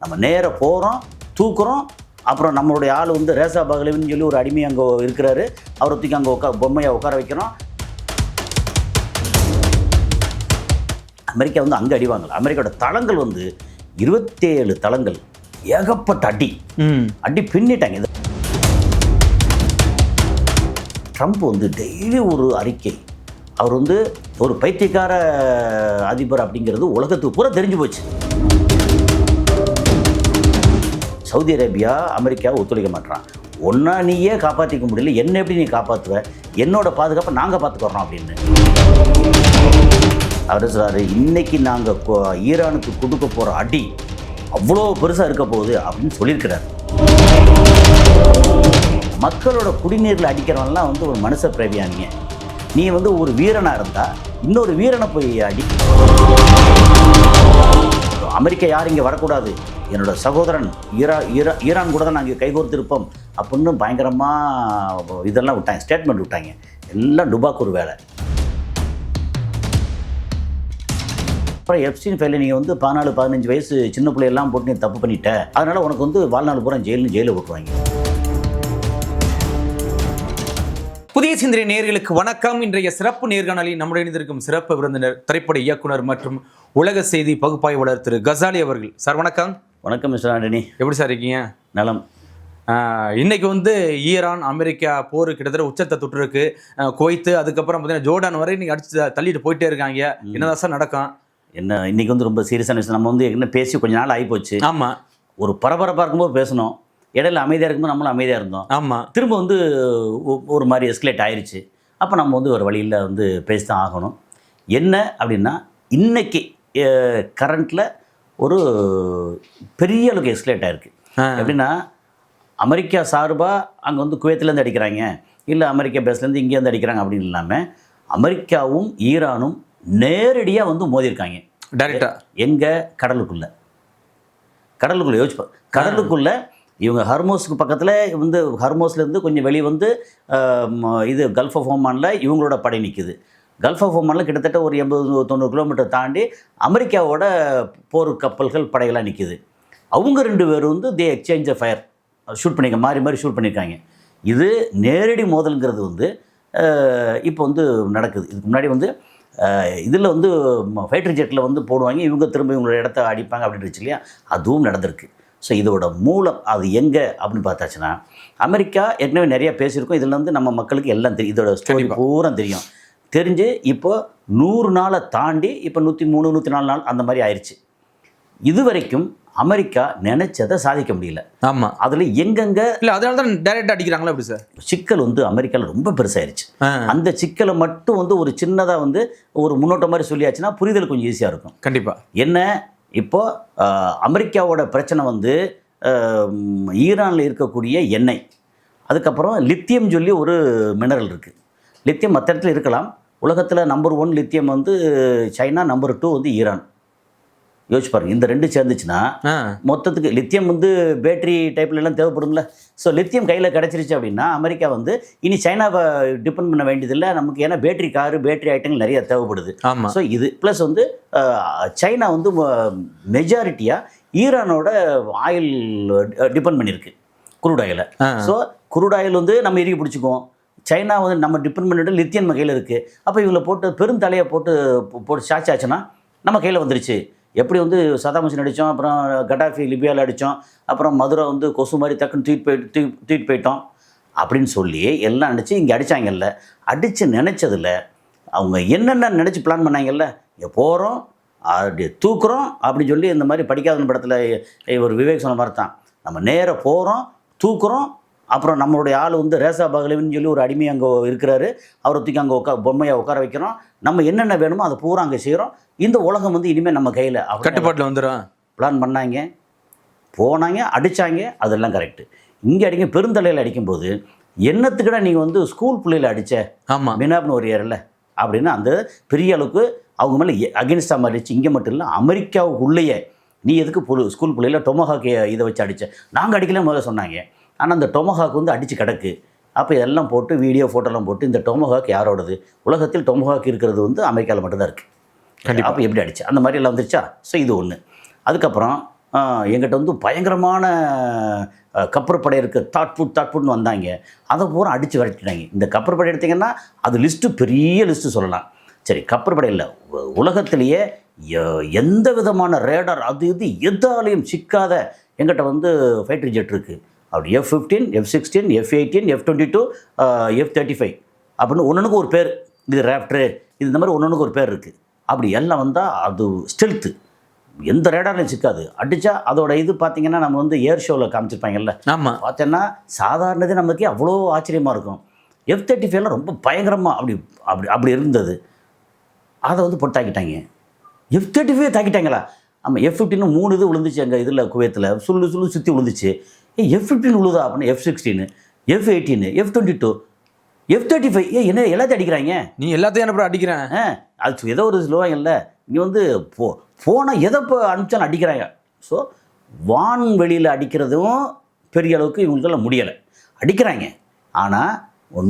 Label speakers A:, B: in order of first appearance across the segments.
A: நம்ம நேராக போகிறோம், தூக்குறோம். அப்புறம் நம்மளுடைய ஆள் வந்து ரேசா பகலவின்னு சொல்லி ஒரு அடிமை அங்கே இருக்கிறாரு. அவரை தூக்கி அங்கே பொம்மையை உட்கார வைக்கிறோம். அமெரிக்கா வந்து அங்கே அடிவாங்கல. அமெரிக்காவோட தளங்கள் வந்து 27 தளங்கள், ஏகப்பட்ட அடி பின்னிட்டாங்க. இது ட்ரம்ப் வந்து டெய்லி ஒரு அறிக்கை. அவர் வந்து ஒரு பைத்தியக்கார அதிபர் அப்படிங்கிறது உலகத்துக்கு பூரா தெரிஞ்சு போச்சு. சவுதி அரேபியா அமெரிக்காவை ஒத்துழைக்க மாட்டான். ஒன்றா நீயே காப்பாற்றிக்க முடியல, என்ன எப்படி நீ காப்பாற்றுவ, என்னோட பாதுகாப்பை நாங்கள் பார்த்துக்கிறோம் அப்படின்னு அவர் சொல்கிறாரு. இன்றைக்கி நாங்கள் ஈரானுக்கு கொடுக்க போகிற அடி அவ்வளோ பெருசாக இருக்க போகுது அப்படின்னு சொல்லியிருக்கிறார். மக்களோட குடிநீரில் அடிக்கிறவன்லாம் வந்து ஒரு மனுஷ பிரேமியானீங்க. நீ வந்து ஒரு வீரனாக இருந்தால் இன்னொரு வீரனை போய் அடி. அமெரிக்கா யாரும் இங்கே வரக்கூடாது, என்னோட சகோதரன் ஈரான் கூட தான் நாங்கள் கைகோர்த்திருப்போம் அப்படின்னு பயங்கரமாக இதெல்லாம் விட்டாங்க, ஸ்டேட்மெண்ட் விட்டாங்க. எல்லாம் டுபாக்கு ஒரு வேலை. அப்புறம் எப்ஸ்டீன் ஃபைலில் நீங்கள் வந்து 14-15 வயசு சின்ன பிள்ளையெல்லாம் போட்டு நீ தப்பு பண்ணிட்ட, அதனால் உனக்கு வந்து வாழ்நாள் பூரா ஜெயிலில் விட்டுருவாங்க.
B: புதிய சிந்தனை நேயர்களுக்கு வணக்கம். இன்றைய சிறப்பு நேர்காணலில் நம்முடைய இணைந்திருக்கும் சிறப்பு விருந்தினர், திரைப்பட இயக்குனர் மற்றும் உலக செய்தி பகுப்பாய்வாளர் திரு கசாலி அவர்கள். சார் வணக்கம்.
A: வணக்கம் மிஸ்டர் ஆண்டனி.
B: எப்படி சார் இருக்கீங்க?
A: நலம்.
B: இன்னைக்கு வந்து ஈரான் அமெரிக்கா போர் கிட்டத்தட்ட உச்சத்தை தொட்டிருக்கு. குவைத்து அதுக்கப்புறம் பார்த்தீங்கன்னா ஜோர்டான் வரை நீங்கள் அடிச்சு தள்ளிட்டு போயிட்டே இருக்காங்க. என்னதான் சார் நடக்கும்?
A: என்ன இன்னைக்கு வந்து ரொம்ப சீரியஸான விஷயம். நம்ம வந்து என்ன பேசி கொஞ்ச நாள் ஆகி போச்சு.
B: ஆமாம்,
A: ஒரு பரபரப்பாக இருக்கும்போது பேசணும், இடையில அமைதியாக இருக்கும்போது நம்மளும் அமைதியாக இருந்தோம்.
B: ஆமாம்,
A: திரும்ப வந்து ஒரு மாதிரி எஸ்கலேட் ஆயிடுச்சு. அப்போ நம்ம வந்து ஒரு வழியில் வந்து பேசி தான் ஆகணும். என்ன அப்படின்னா, இன்னைக்கு கரண்ட்டில் ஒரு பெரிய அளவுக்கு எஸ்கலேட் ஆகிருக்கு. எப்படின்னா, அமெரிக்கா சார்பாக அங்கே வந்து குவைத்திலேருந்து அடிக்கிறாங்க, இல்லை அமெரிக்கா பேஸ்லேருந்து இங்கேருந்து அடிக்கிறாங்க அப்படின்னு இல்லாமல் அமெரிக்காவும் ஈரானும் நேரடியாக வந்து மோதிருக்காங்க.
B: டைரெக்டாக
A: எங்கே? கடலுக்குள்ளே யோசிப்போம். கடலுக்குள்ளே இவங்க ஹர்மோஸுக்கு பக்கத்தில் வந்து ஹர்மோஸ்லேருந்து கொஞ்சம் வெளியே வந்து இது கல்ஃப் ஆஃப் ஓமானில் இவங்களோட படை நிற்குது. கல்ஃப் ஆஃப் ஓமானில் கிட்டத்தட்ட ஒரு 80-90 கிலோமீட்டர் தாண்டி அமெரிக்காவோட போர் கப்பல்கள் படைகளாக நிற்குது. அவங்க 2 பேர் வந்து தே எக்ஸ்சேஞ்ச் ஃபயர் ஷூட் பண்ணியிருக்காங்க, மாறி ஷூட் பண்ணியிருக்காங்க. இது நேரடி மோதல்ங்கிறது வந்து இப்போ வந்து நடக்குது. இதுக்கு முன்னாடி வந்து இதில் வந்து ஃபைட்டர் ஜெட்டில் வந்து போடுவாங்க, இவங்க திரும்ப இவங்களோட இடத்த அடிப்பாங்க அப்படின்னு இருந்துச்சு இல்லையா? அதுவும் நடந்திருக்கு. ஸோ இதோட மூலம் அது எங்கே அப்படின்னு பார்த்தாச்சுன்னா, அமெரிக்கா ஏற்கனவே நிறையா பேசியிருக்கோம். இதில் வந்து நம்ம மக்களுக்கு எல்லாம் தெரியும், இதோட ஸ்டோரி பூரா தெரியும். தெரிஞ்சு இப்போ 100 நாளை தாண்டி இப்போ 103-104 நாள் அந்த மாதிரி ஆயிடுச்சு. இது வரைக்கும் அமெரிக்கா நினைச்சதை சாதிக்க முடியல.
B: ஆமாம்,
A: அதில் எங்கெங்கே
B: இல்லை அதனால தான் டைரெக்டாக அடிக்கிறாங்களா எப்படி சார்?
A: சிக்கல் வந்து அமெரிக்காவில் ரொம்ப பெருசாயிருச்சு. அந்த சிக்கலை மட்டும் வந்து ஒரு சின்னதாக வந்து ஒரு முன்னோட்டம் மாதிரி சொல்லியாச்சுன்னா புரிதல் கொஞ்சம் ஈஸியாக இருக்கும்.
B: கண்டிப்பாக.
A: என்ன இப்போது அமெரிக்காவோட பிரச்சனை வந்து ஈரானில் இருக்கக்கூடிய எண்ணெய், அதுக்கப்புறம் லித்தியம் சொல்லி ஒரு மினரல் இருக்குது. லித்தியம் மற்ற இடத்துல இருக்கலாம். உலகத்தில் நம்பர் 1 லித்தியம் வந்து சைனா, நம்பர் 2 வந்து ஈரான். யோசிச்சு பாருங்க, இந்த 2 சேர்ந்துச்சுன்னா மொத்தத்துக்கு லித்தியம் வந்து பேட்டரி டைப்லலாம் தேவைப்படும்ல. ஸோ லித்தியம் கையில் கிடச்சிருச்சு அப்படின்னா அமெரிக்கா வந்து இனி சைனாவை டிபெண்ட் பண்ண வேண்டியதில்லை நமக்கு. ஏன்னா பேட்டரி காரு, பேட்டரி ஐட்டங்கள் நிறைய தேவைப்படுது. ஸோ இது ப்ளஸ் வந்து சைனா வந்து மெஜாரிட்டியாக ஈரானோட ஆயில் டிபெண்ட் பண்ணியிருக்கு, குரூட் ஆயிலை. ஸோ குரூட் ஆயில் வந்து நம்ம இறுக்கி பிடிச்சிக்குவோம். சைனா வந்து நம்ம டிபெண்ட் பண்ணிட்டு லித்தியம் நம்ம கையில் இருக்குது. அப்போ இவங்களை போட்டு பெருந்தலையை போட்டு சாச்சாச்சுன்னா நம்ம கையில் வந்துருச்சு. எப்படி வந்து சதாம் ஹுசேன் அடித்தோம், அப்புறம் கடாஃபி லிபியாவில் அடித்தோம், அப்புறம் மதுரை வந்து கொசு மாதிரி டக்குன்னு தூக்கிட்டு போயிட்டோம் அப்படின்னு சொல்லி எல்லாம் நினச்சி இங்கே அடித்தாங்கல்ல. அடித்து நினச்சதில்ல அவங்க என்னென்ன நினச்சி பிளான் பண்ணாங்கல்ல, இங்கே போகிறோம் அப்படி தூக்குறோம் அப்படின்னு சொல்லி இந்த மாதிரி படிக்காத படத்தில் ஒரு விவேக் சொன்ன மாதிரி தான். நம்ம நேராக போகிறோம், தூக்குறோம், அப்புறம் நம்மளுடைய ஆள் வந்து ரேசா பகலவின்னு சொல்லி ஒரு அடிமை அங்கே இருக்கிறாரு, அவரை தூக்கி அங்கே பொம்மையை உட்கார வைக்கிறோம், நம்ம என்னென்ன வேணுமோ அதை பூரா அங்கே செய்கிறோம், இந்த உலகம் வந்து இனிமேல் நம்ம கையில்
B: கட்டுப்பாட்டில் வந்துடும்
A: பிளான் பண்ணாங்க, போனாங்க, அடித்தாங்க. அதெல்லாம் கரெக்டு. இங்கே அடிக்க பெருந்தலையில் அடிக்கும்போது என்னத்துக்கிட்ட நீங்கள் வந்து ஸ்கூல் பிள்ளையில் அடித்த
B: ஆமாம்
A: மினாப்னு ஒரு ஏரில் அப்படின்னு அந்த பெரிய அளவுக்கு அவங்க மேலே அகென்ஸ்டாக மாறிடுச்சு. இங்கே மட்டும் இல்லை, அமெரிக்காவுக்குள்ளேயே நீ எதுக்கு ஸ்கூல் பிள்ளையில் டொமஹாக் இதை வச்சு அடித்த, நாங்கள் அடிக்கல முதல்ல சொன்னாங்க. ஆனால் அந்த டொமஹாக் வந்து அடித்து கிடக்கு. அப்போ இதெல்லாம் போட்டு வீடியோ ஃபோட்டோலாம் போட்டு இந்த டொமஹாக் யாரோடது, உலகத்தில் டொமஹாக் இருக்கிறது வந்து அமெரிக்காவில் மட்டும்தான் இருக்குது. அப்போ எப்படி அடிச்சு அந்த மாதிரி எல்லாம் வந்துருச்சா? ஸோ இது ஒன்று. அதுக்கப்புறம் எங்கிட்ட வந்து பயங்கரமான கப்பற்படை இருக்குது, தாட்புட்னு வந்தாங்க. அதை பூரா அடித்து விரட்டிட்டாங்க. இந்த கப்பற்படை எடுத்திங்கன்னா அது லிஸ்ட்டு பெரிய லிஸ்ட்டு சொல்லலாம். சரி, கப்பற்படை இல்லை, உலகத்திலேயே எந்த விதமான ரேடார் அது இது எதாலையும் சிக்காத எங்கிட்ட வந்து ஃபைட்டர் ஜெட் இருக்குது. அப்படி F-15, F-16, F-18, F-22, F-35 அப்படின்னு ஒன்றுக்கு ஒரு பேர். இது ரேப்டரு, இது இந்த மாதிரி ஒன்றுக்கு ஒரு பேர் இருக்குது. அப்படி எல்லாம் வந்தால் அது ஸ்டெல்த்து, எந்த ரேடார்லையும் சிக்காது. அடித்தா அதோட இது பார்த்திங்கன்னா நம்ம வந்து ஏர் ஷோவில் காமிச்சிருப்பாங்கல்ல,
B: ஆமாம்,
A: பார்த்தோன்னா சாதாரணதே நமக்கு அவ்வளோ ஆச்சரியமாக இருக்கும். F-35 ரொம்ப பயங்கரமாக அப்படி அப்படி அப்படி இருந்தது. அதை வந்து போட்டு தாக்கிட்டாங்க. F-35 தாக்கிட்டாங்களா? ஆமாம், F-15 3 இது விழுந்துச்சு எங்கள் இதில் குவைத்தில், சுள்ளு சுற்றி விழுந்துச்சு. F-15 விழுதா அப்படின்னு F-16, F-18, F-22, F-35 என்ன எல்லாத்தையும் அடிக்கிறாங்க.
B: நீ எல்லாத்தையும் என்ன அடிக்கிறேன்?
A: அது ஏதோ ஒரு சொல்லுவாங்கல்ல, இங்கே வந்து போனால் எதை இப்போ அனுப்பிச்சாலும் அடிக்கிறாங்க. ஸோ வான்வெளியில் அடிக்கிறதும் பெரிய அளவுக்கு இவங்களுக்கெல்லாம் முடியலை. அடிக்கிறாங்க. ஆனால்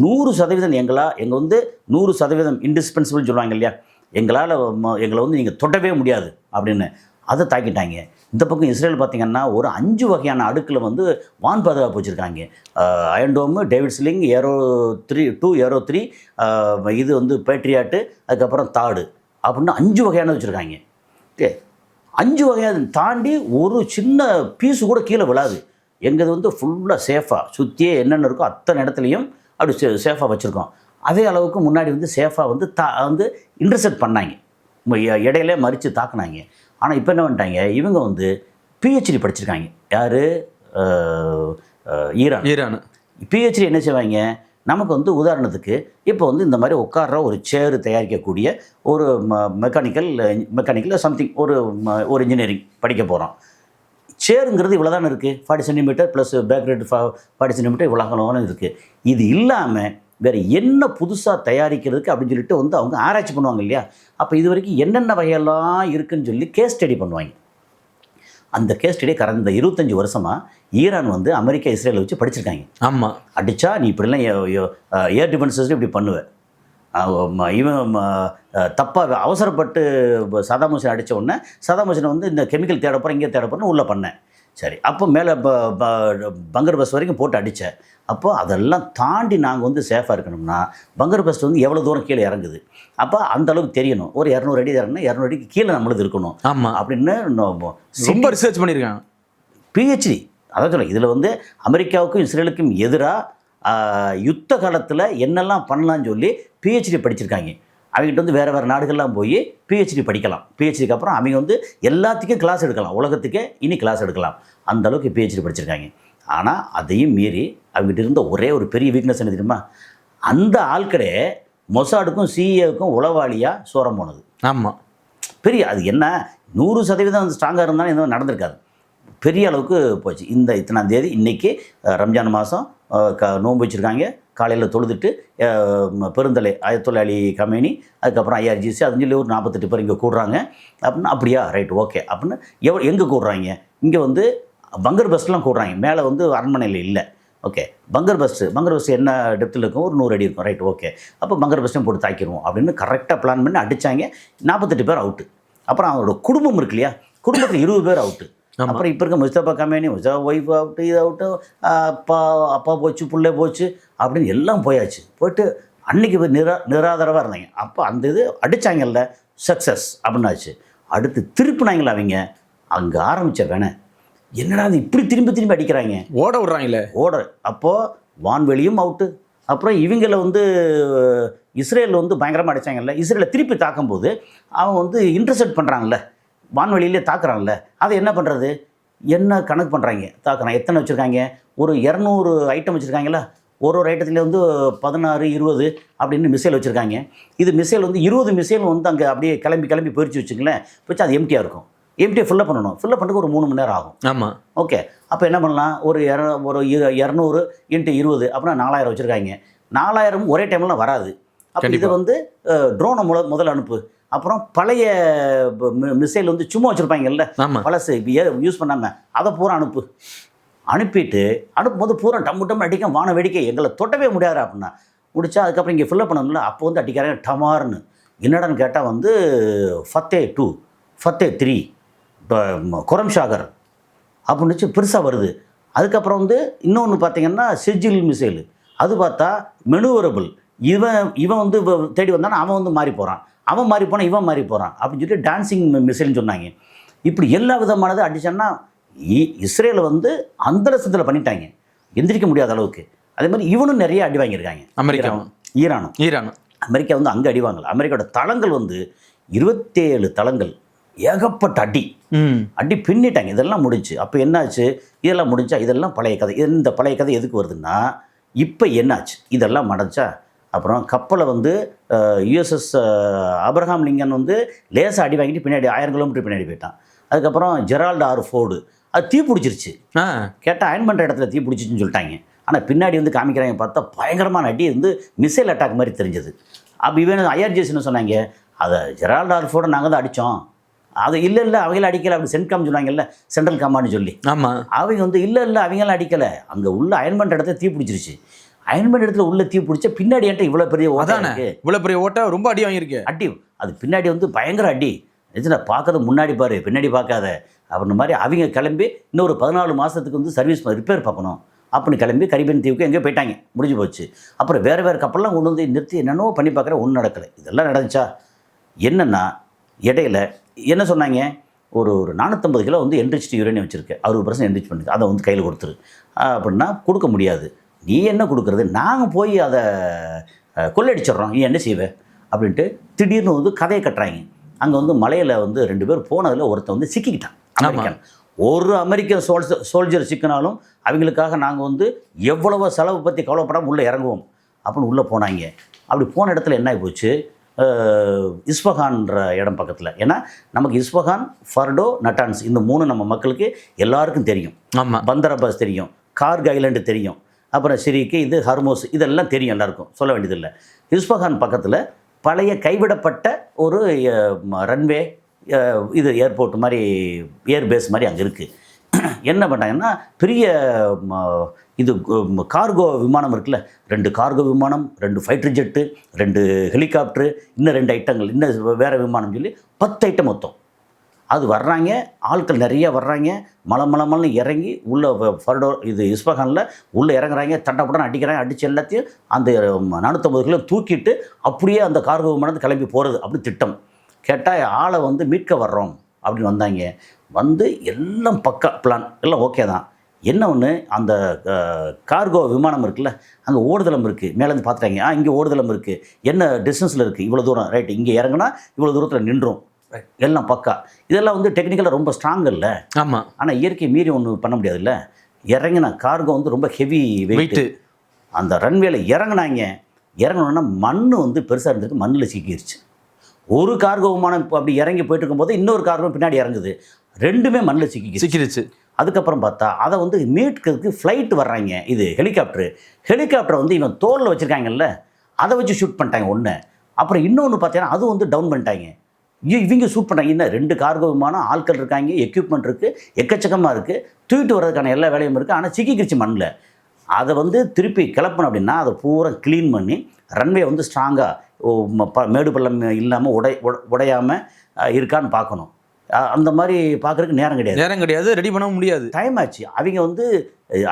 A: 100% எங்கள் வந்து 100% இன்டிஸ்பென்சிபிள்னு சொல்லுவாங்க இல்லையா, எங்களை வந்து நீங்கள் தொடவே முடியாது அப்படின்னு அதை தாக்கிட்டாங்க. இந்த பக்கம் இஸ்ரேல் பார்த்திங்கன்னா ஒரு 5 வகையான அடுக்கில் வந்து வான் பாதுகாப்பு வச்சுருக்காங்க. Iron Dome, David Sling, Arrow 3, இது வந்து பேட்ரியாட்டு, அதுக்கப்புறம் தாடு அப்படின்னு 5 வகையான வச்சுருக்காங்க. 5 வகையான தாண்டி ஒரு சின்ன பீஸு கூட கீழே விழாது. எங்கள் வந்து ஃபுல்லாக சேஃபாக சுற்றியே என்னென்ன இருக்கோ அத்தனை இடத்துலையும் அப்படி சேஃபாக வச்சுருக்கோம். அதே அளவுக்கு முன்னாடி வந்து சேஃபாக வந்து இன்டர்செப்ட் பண்ணாங்க, இடையிலே மறித்து தாக்குனாங்க. ஆனால் இப்போ என்ன பண்ணிட்டாங்க, இவங்க வந்து PhD படிச்சிருக்காங்க. யார்? ஈரான். PhD என்ன செய்வாங்க, நமக்கு வந்து உதாரணத்துக்கு இப்போ வந்து இந்த மாதிரி உட்கார்ற ஒரு சேரு தயாரிக்கக்கூடிய ஒரு மெக்கானிக்கல் சம்திங் ஒரு இன்ஜினியரிங் படிக்க போகிறோம். சேருங்கிறது இவ்வளோ தானே இருக்குது, 40 centimetre plus back rate 40 centimetre இவ்வளோ இருக்குது. இது இல்லாமல் வேறு என்ன புதுசாக தயாரிக்கிறதுக்கு அப்படின்னு சொல்லிட்டு வந்து அவங்க ஆராய்ச்சி பண்ணுவாங்க இல்லையா. அப்போ இது வரைக்கும் என்னென்ன வகையெல்லாம் இருக்குதுன்னு சொல்லி கேஸ் ஸ்டடி பண்ணுவாங்க. அந்த கேஸ் ஸ்டடியை கடந்த 25 வருஷமாக ஈரான் வந்து அமெரிக்கா இஸ்ரேலை வச்சு படிச்சிருக்காங்க.
B: ஆமாம்,
A: அடித்தா நீ இப்படிலாம் ஏர் டிஃபென்சஸ் இப்படி பண்ணுவேன், இவன் தப்பாக அவசரப்பட்டு சதாம் ஹுசேன் அடித்த உடனே சதாம் ஹுசேனை வந்து இந்த கெமிக்கல் தேட போகிறேன், இங்கே தேட போகிறேன்னு உள்ளே பண்ணேன். சரி, அப்போ மேலே பங்கர் பஸ் வரைக்கும் போட்டு அடித்தேன். அப்போ அதெல்லாம் தாண்டி நாங்கள் வந்து சேஃபாக இருக்கணும்னா பங்கர் பஸ் வந்து எவ்வளோ தூரம் கீழே இறங்குது, அப்போ அந்த அளவுக்கு தெரியணும். ஒரு 200 அடி இறங்கினா 200 அடிக்கு கீழே நம்மளது இருக்கணும்.
B: ஆமாம்,
A: அப்படின்னு
B: ரொம்ப ரிசர்ச் பண்ணியிருக்காங்க.
A: PhD அதான் சொல்ல. இதில் வந்து அமெரிக்காவுக்கும் இஸ்ரேலுக்கும் எதிராக யுத்த காலத்தில் என்னெல்லாம் பண்ணலான்னு சொல்லி PhD படிச்சிருக்காங்க. அவங்ககிட்ட வந்து வேறு நாடுகள்லாம் போய் PhD படிக்கலாம். PhDக்கு அப்புறம் அவங்க வந்து எல்லாத்துக்கும் கிளாஸ் எடுக்கலாம், உலகத்துக்கே இனி கிளாஸ் எடுக்கலாம். அந்த அளவுக்கு PhD படிச்சிருக்காங்க. ஆனால் அதையும் மீறி அவங்ககிட்ட இருந்த ஒரே ஒரு பெரிய வீக்னஸ் என்ன தெரியுமா, அந்த ஆட்களே மொசாடுக்கும் CIAவுக்கும் உளவாளியாக சோரம் போனது.
B: ஆமாம்,
A: பெரிய அது என்ன 100% ஸ்ட்ராங்காக இருந்தாலும் எதுவும் நடந்திருக்காது, பெரிய அளவுக்கு போச்சு. இத்தனாம் தேதி இன்றைக்கி ரம்ஜான் மாதம் நோன்பு வச்சுருக்காங்க. காலையில் தொழுதுட்டு பெருந்தலை ஆயத்துல் அலி கமேனி, அதுக்கப்புறம் IRGC அதுன்னு சொல்லி ஒரு 48 பேர் இங்கே கூடுறாங்க அப்படின்னு. அப்படியா, ரைட், ஓகே அப்படின்னு. எங்கே கூடுறாங்க, இங்கே வந்து பங்கர் பஸ்லாம் கூடுறாங்க. மேலே வந்து அரண்மனையில் இல்லை. ஓகே, பங்கர் பஸ் என்ன டெப்த்தில் இருக்கும், ஒரு 100 அடி இருக்கும். ரைட், ஓகே, அப்போ பங்கர் பஸ்ஸையும் போட்டு தாக்கிடுவோம் அப்படின்னு கரெக்டாக பிளான் பண்ணி அடித்தாங்க. 48 பேர் அவுட்டு. அப்புறம் அவரோட குடும்பம் இருக்கு இல்லையா, குடும்பத்தில் 20 பேர் அவுட்டு. அப்புறம் இப்போ இருக்க முஸ்தபா கமேனி, ஒய்ஃப் அவுட்டு, இது அவுட்டு, அப்பா போச்சு, பிள்ளை போச்சு அப்படின்னு எல்லாம் போயாச்சு. போயிட்டு அன்றைக்கி நிராதரவாக இருந்தாங்க. அப்போ அந்த இது அடித்தாங்கல்ல, சக்ஸஸ் அப்படின்னாச்சு. அடுத்து திருப்பினாங்களே அவங்க, அங்கே ஆரம்பித்த வேணேன் என்னடா அது இப்படி திரும்பி அடிக்கிறாங்க,
B: ஓட விட்றாங்களே,
A: அப்போது வான்வெளியும் அவுட்டு. அப்புறம் இவங்களை வந்து இஸ்ரேலில் வந்து பயங்கரமாக அடித்தாங்கல்ல, இஸ்ரேலை திருப்பி தாக்கும்போது அவங்க வந்து இன்டர்செப்ட் பண்ணுறாங்கல்ல, வான்வெளியிலே தாக்குறாங்கல்ல, அதை என்ன பண்ணுறது, என்ன கணக்கு பண்ணுறாங்க, தாக்குறாங்க. எத்தனை வச்சுருக்காங்க, ஒரு 200 ஐட்டம் வச்சுருக்காங்களா, ஒரு ஐட்டத்தில் வந்து 16, 20 அப்படின்னு மிசைல் வச்சுருக்காங்க. இது மிசைல் வந்து 20 மிசைல் வந்து அங்கே அப்படியே கிளம்பி போயிடுச்சு வச்சுங்களேன். போச்சு அது எம்டியாக இருக்கும். எம்டியை ஃபில்லப் பண்ணணும். ஃபில்லப் பண்ணுறதுக்கு ஒரு 3 மணி நேரம் ஆகும்.
B: ஆமாம்,
A: ஓகே, அப்போ என்ன பண்ணலாம், ஒரு 200 × 20 அப்படின்னா 4000 வச்சுருக்காங்க. 4000 ஒரே டைம்லாம் வராது. அப்போ இதை வந்து ட்ரோனை முதல்ல அனுப்பு. அப்புறம் பழைய மிசைல் வந்து சும்மா வச்சுருப்பாங்கல்ல, பழசு யூஸ் பண்ணாமல் அதை பூரா அனுப்பிட்டு அனுப்பும்போது பூரா டம்மு அடிக்க வான வேடிக்கை, எங்களை தொட்டவே முடியாது அப்படின்னா முடிச்சா. அதுக்கப்புறம் இங்கே ஃபில்லப் பண்ணணும்ல, அப்போ வந்து அடிக்கிறாங்க டமார்னு. என்னடான்னு கேட்டால் வந்து ஃபத்தே 2, ஃபத்தே 3, குரம் ஷாகர், அப்படின்னு பெருசாக வருது. அதுக்கப்புறம் வந்து இன்னொன்று பார்த்தீங்கன்னா செஜில் மிசைல், அது பார்த்தா மெனுவரபிள். இவன் வந்து தேடி வந்தானா அவன் வந்து மாறி போகிறான், அவன் மாறி போனால் இவன் மாறி போகிறான் அப்படின்னு சொல்லிட்டு டான்சிங் மிசைல்னு சொன்னாங்க. இப்படி எல்லா விதமானது அடிச்சான்னா இஸ்ரேலை வந்து அந்த லட்சத்தில் பண்ணிட்டாங்க, எந்திரிக்க முடியாத அளவுக்கு. அதே மாதிரி இவனும் நிறைய அடி வாங்கியிருக்காங்க.
B: அமெரிக்காவும் ஈரானும்
A: அமெரிக்கா வந்து அங்கே அடி வாங்கல. அமெரிக்காவோட தளங்கள் வந்து 27 தளங்கள், ஏகப்பட்ட அடி பின்னிட்டாங்க. இதெல்லாம் முடிஞ்சு. அப்போ என்னாச்சு, இதெல்லாம் முடிஞ்சா இதெல்லாம் பழைய கதை. இந்த பழைய கதை எதுக்கு வருதுன்னா, இப்போ என்னாச்சு இதெல்லாம் மடைச்சா. அப்புறம் கப்பலை வந்து யுஎஸ்எஸ் ஆப்ரஹாம் லிங்கன் வந்து லேசாக அடி வாங்கிட்டு பின்னாடி 1000 கிலோமீட்டர் பின்னாடி போயிட்டான். அதுக்கப்புறம் ஜெரால்டு ஆர் ஃபோர்டு அது தீ பிடிச்சிருச்சு. கேட்டால் அயன் பண்ணுற இடத்துல தீ பிடிச்சிச்சுன்னு சொல்லிட்டாங்க. ஆனால் பின்னாடி வந்து காமிக்கிறாங்க, பார்த்தா பயங்கரமான அடி வந்து மிசைல் அட்டாக் மாதிரி தெரிஞ்சது. அப்போ இவன் ஐஆர்ஜிஎஸ்ன்னு சொன்னாங்க, அதை ஜெரால்டு ஆர் ஃபோர்டை நாங்கள் தான் அடித்தோம், அது இல்லை அவங்கள அடிக்கலை அப்படி சென்காம் சொன்னாங்கல்ல, சென்ட்ரல் கமாண்ட்னு சொல்லி.
B: ஆமாம்,
A: அவங்க வந்து இல்லை அவங்களாம் அடிக்கலை, அங்கே உள்ள அயன் பண்ணுற இடத்துல தீ பிடிச்சிருச்சு. அயன் பண்ணுற இடத்துல உள்ள தீ பிடிச்சா பின்னாடி என்கிட்ட இவ்வளோ பெரிய ஓட்டை இருக்கு,
B: இவ்வளோ பெரிய ஓட்டை ரொம்ப அடி வாங்கியிருக்கு.
A: அடி அது பின்னாடி வந்து பயங்கர அடி. எதுனா பார்க்கறது முன்னாடி பாரு பின்னாடி பார்க்காத அப்படின்ற மாதிரி அவங்க கிளம்பி இன்னொரு 14 மாதத்துக்கு வந்து சர்வீஸ் ரிப்பேர் பார்க்கணும் அப்படின்னு கிளம்பி கரிபியன் தீவுக்கு எங்கேயோ போயிட்டாங்க, முடிஞ்சு போச்சு. அப்புறம் வேறு கப்பல்லாம் கொண்டு வந்து நிறுத்தி என்னென்னோ பண்ணி பார்க்குற, ஒன்றும் நடக்கலை. இதெல்லாம் நடந்துச்சா என்னென்னா, இடையில என்ன சொன்னாங்க, ஒரு 450 கிலோ வந்து என்ரிச்டு யுரேனியம் வச்சுருக்கு, 60% என்ரிச் பண்ணுது, அதை வந்து கையில் கொடுத்துரு அப்படின்னா கொடுக்க முடியாது. நீ என்ன கொடுக்குறது, நாங்கள் போய் அதை கொள்ளையடிச்சிட்றோம், நீ என்ன செய்வே அப்படின்ட்டு திடீர்னு வந்து கதையை கட்டுறாங்க. அங்கே வந்து மலையில் வந்து 2 பேர் போனதில் ஒருத்தன் வந்து சிக்கிக்கிட்டான், அமெரிக்கன். ஒரு அமெரிக்கன் சோல்ஜர் சிக்கினாலும் அவங்களுக்காக நாங்கள் வந்து எவ்வளவோ செலவு பற்றி கவலைப்படாமல் உள்ளே இறங்குவோம் அப்படின்னு உள்ளே போனாங்க. அப்படி போன இடத்துல என்ன ஆகி போச்சு, இஸ்ஃபஹான்ற இடம் பக்கத்தில். ஏன்னா நமக்கு இஸ்ஃபஹான், ஃபர்டோ, நட்டான்ஸ் இந்த 3 நம்ம மக்களுக்கு எல்லாருக்கும் தெரியும்.
B: ஆமாம்,
A: பந்தர் அப்பாஸ் தெரியும், கார்க் ஐலண்டு தெரியும், அப்புறம் சிரிக்கு இது ஹர்மோஸ், இதெல்லாம் தெரியும் எல்லாருக்கும், சொல்ல வேண்டியதில்லை. இஸ்ஃபஹான் பக்கத்தில் பழைய கைவிடப்பட்ட ஒரு ரன்வே, இது ஏர்போர்ட் மாதிரி, ஏர்பேஸ் மாதிரி அங்கே இருக்குது. என்ன பண்ணாங்கன்னா, பெரிய இது கார்கோ விமானம் இருக்குல்ல, 2 கார்கோ விமானம், 2 ஃபைட்டர் ஜெட்டு, 2 ஹெலிகாப்டரு, இன்னும் 2 ஐட்டங்கள், இன்னும் வேறு விமானம் சொல்லி 10 ஐட்டம் மொத்தம். அது வர்றாங்க, ஆட்கள் நிறைய வர்றாங்க, மலமலமல்னு இறங்கி உள்ளே ஃபர்டோ இது இஸ்ஃபஹானில் உள்ளே இறங்குறாங்க, தண்டப்படம் அடிக்கிறாங்க. அடித்து எல்லாத்தையும் அந்த 450 கிலோ தூக்கிட்டு அப்படியே அந்த கார்கோ விமானத்தை கிளம்பி போகிறது அப்படி திட்டம். கேட்டால் ஆளை வந்து மீட்க வர்றோம் அப்படின்னு வந்தாங்க. வந்து எல்லாம் பக்கா பிளான், எல்லாம் ஓகே தான். என்ன ஒன்று, அந்த கார்கோ விமானம் இருக்குல்ல, அங்கே ஓடுதளம் இருக்குது, மேலேருந்து பார்த்துட்டாங்க, இங்கே ஓடுதளம் இருக்குது, என்ன டிஸ்டன்ஸில் இருக்குது, இவ்வளோ தூரம், ரைட்டு, இங்கே இறங்குனா இவ்வளோ தூரத்தில் நின்றோம், எல்லாம் பக்கா. இதெல்லாம் வந்து டெக்னிக்கலாக ரொம்ப ஸ்ட்ராங் இல்லை.
B: ஆமாம்,
A: ஆனால் இயற்கை மீறி ஒன்று பண்ண முடியாதுல்ல. இறங்கினா கார்கோ வந்து ரொம்ப ஹெவி வெயிட்டு. அந்த ரன்வேல இறங்கினோன்னா மண் வந்து பெருசாக இருந்திருக்கு, மண்ணில் சிக்கிடுச்சு. ஒரு கார்கோ விமானம் இப்போ அப்படி இறங்கி போயிட்டு இருக்கும்போது இன்னொரு கார்கோ பின்னாடி இறங்குது, 2மே மண்ணில் சிக்கிடுச்சு. அதுக்கப்புறம் பார்த்தா அதை வந்து மீட்கிறதுக்கு ஃப்ளைட் வர்றாங்க, இது ஹெலிகாப்டரை வந்து இவன் தோலில் வச்சுருக்காங்கல்ல, அதை வச்சு ஷூட் பண்ணிட்டாங்க ஒன்று. அப்புறம் இன்னொன்று பார்த்தீங்கன்னா அது வந்து டவுன் பண்ணிட்டாங்க. இவங்க ஷூட் பண்ணுறாங்க. இன்னும் 2 கார்கோ விமானம், ஆட்கள் இருக்காங்க, எக்யூப்மெண்ட் இருக்குது, எக்கச்சக்கமாக இருக்குது, தூக்கிட்டு வர்றதுக்கான எல்லா வேலையும் இருக்குது. ஆனால் சிக்கிக்கிடுச்சு மண்ணில். அதை வந்து திருப்பி கிளப்பணும் அப்படின்னா அதை பூரா க்ளீன் பண்ணி ரன்வே வந்து ஸ்ட்ராங்காக மேடு பள்ளம் இல்லாமல் உடையாமல் இருக்கான்னு பார்க்கணும். அந்த மாதிரி பார்க்குறதுக்கு நேரம் கிடையாது,
B: ரெடி பண்ண முடியாது,
A: டைம் ஆச்சு. அவங்க வந்து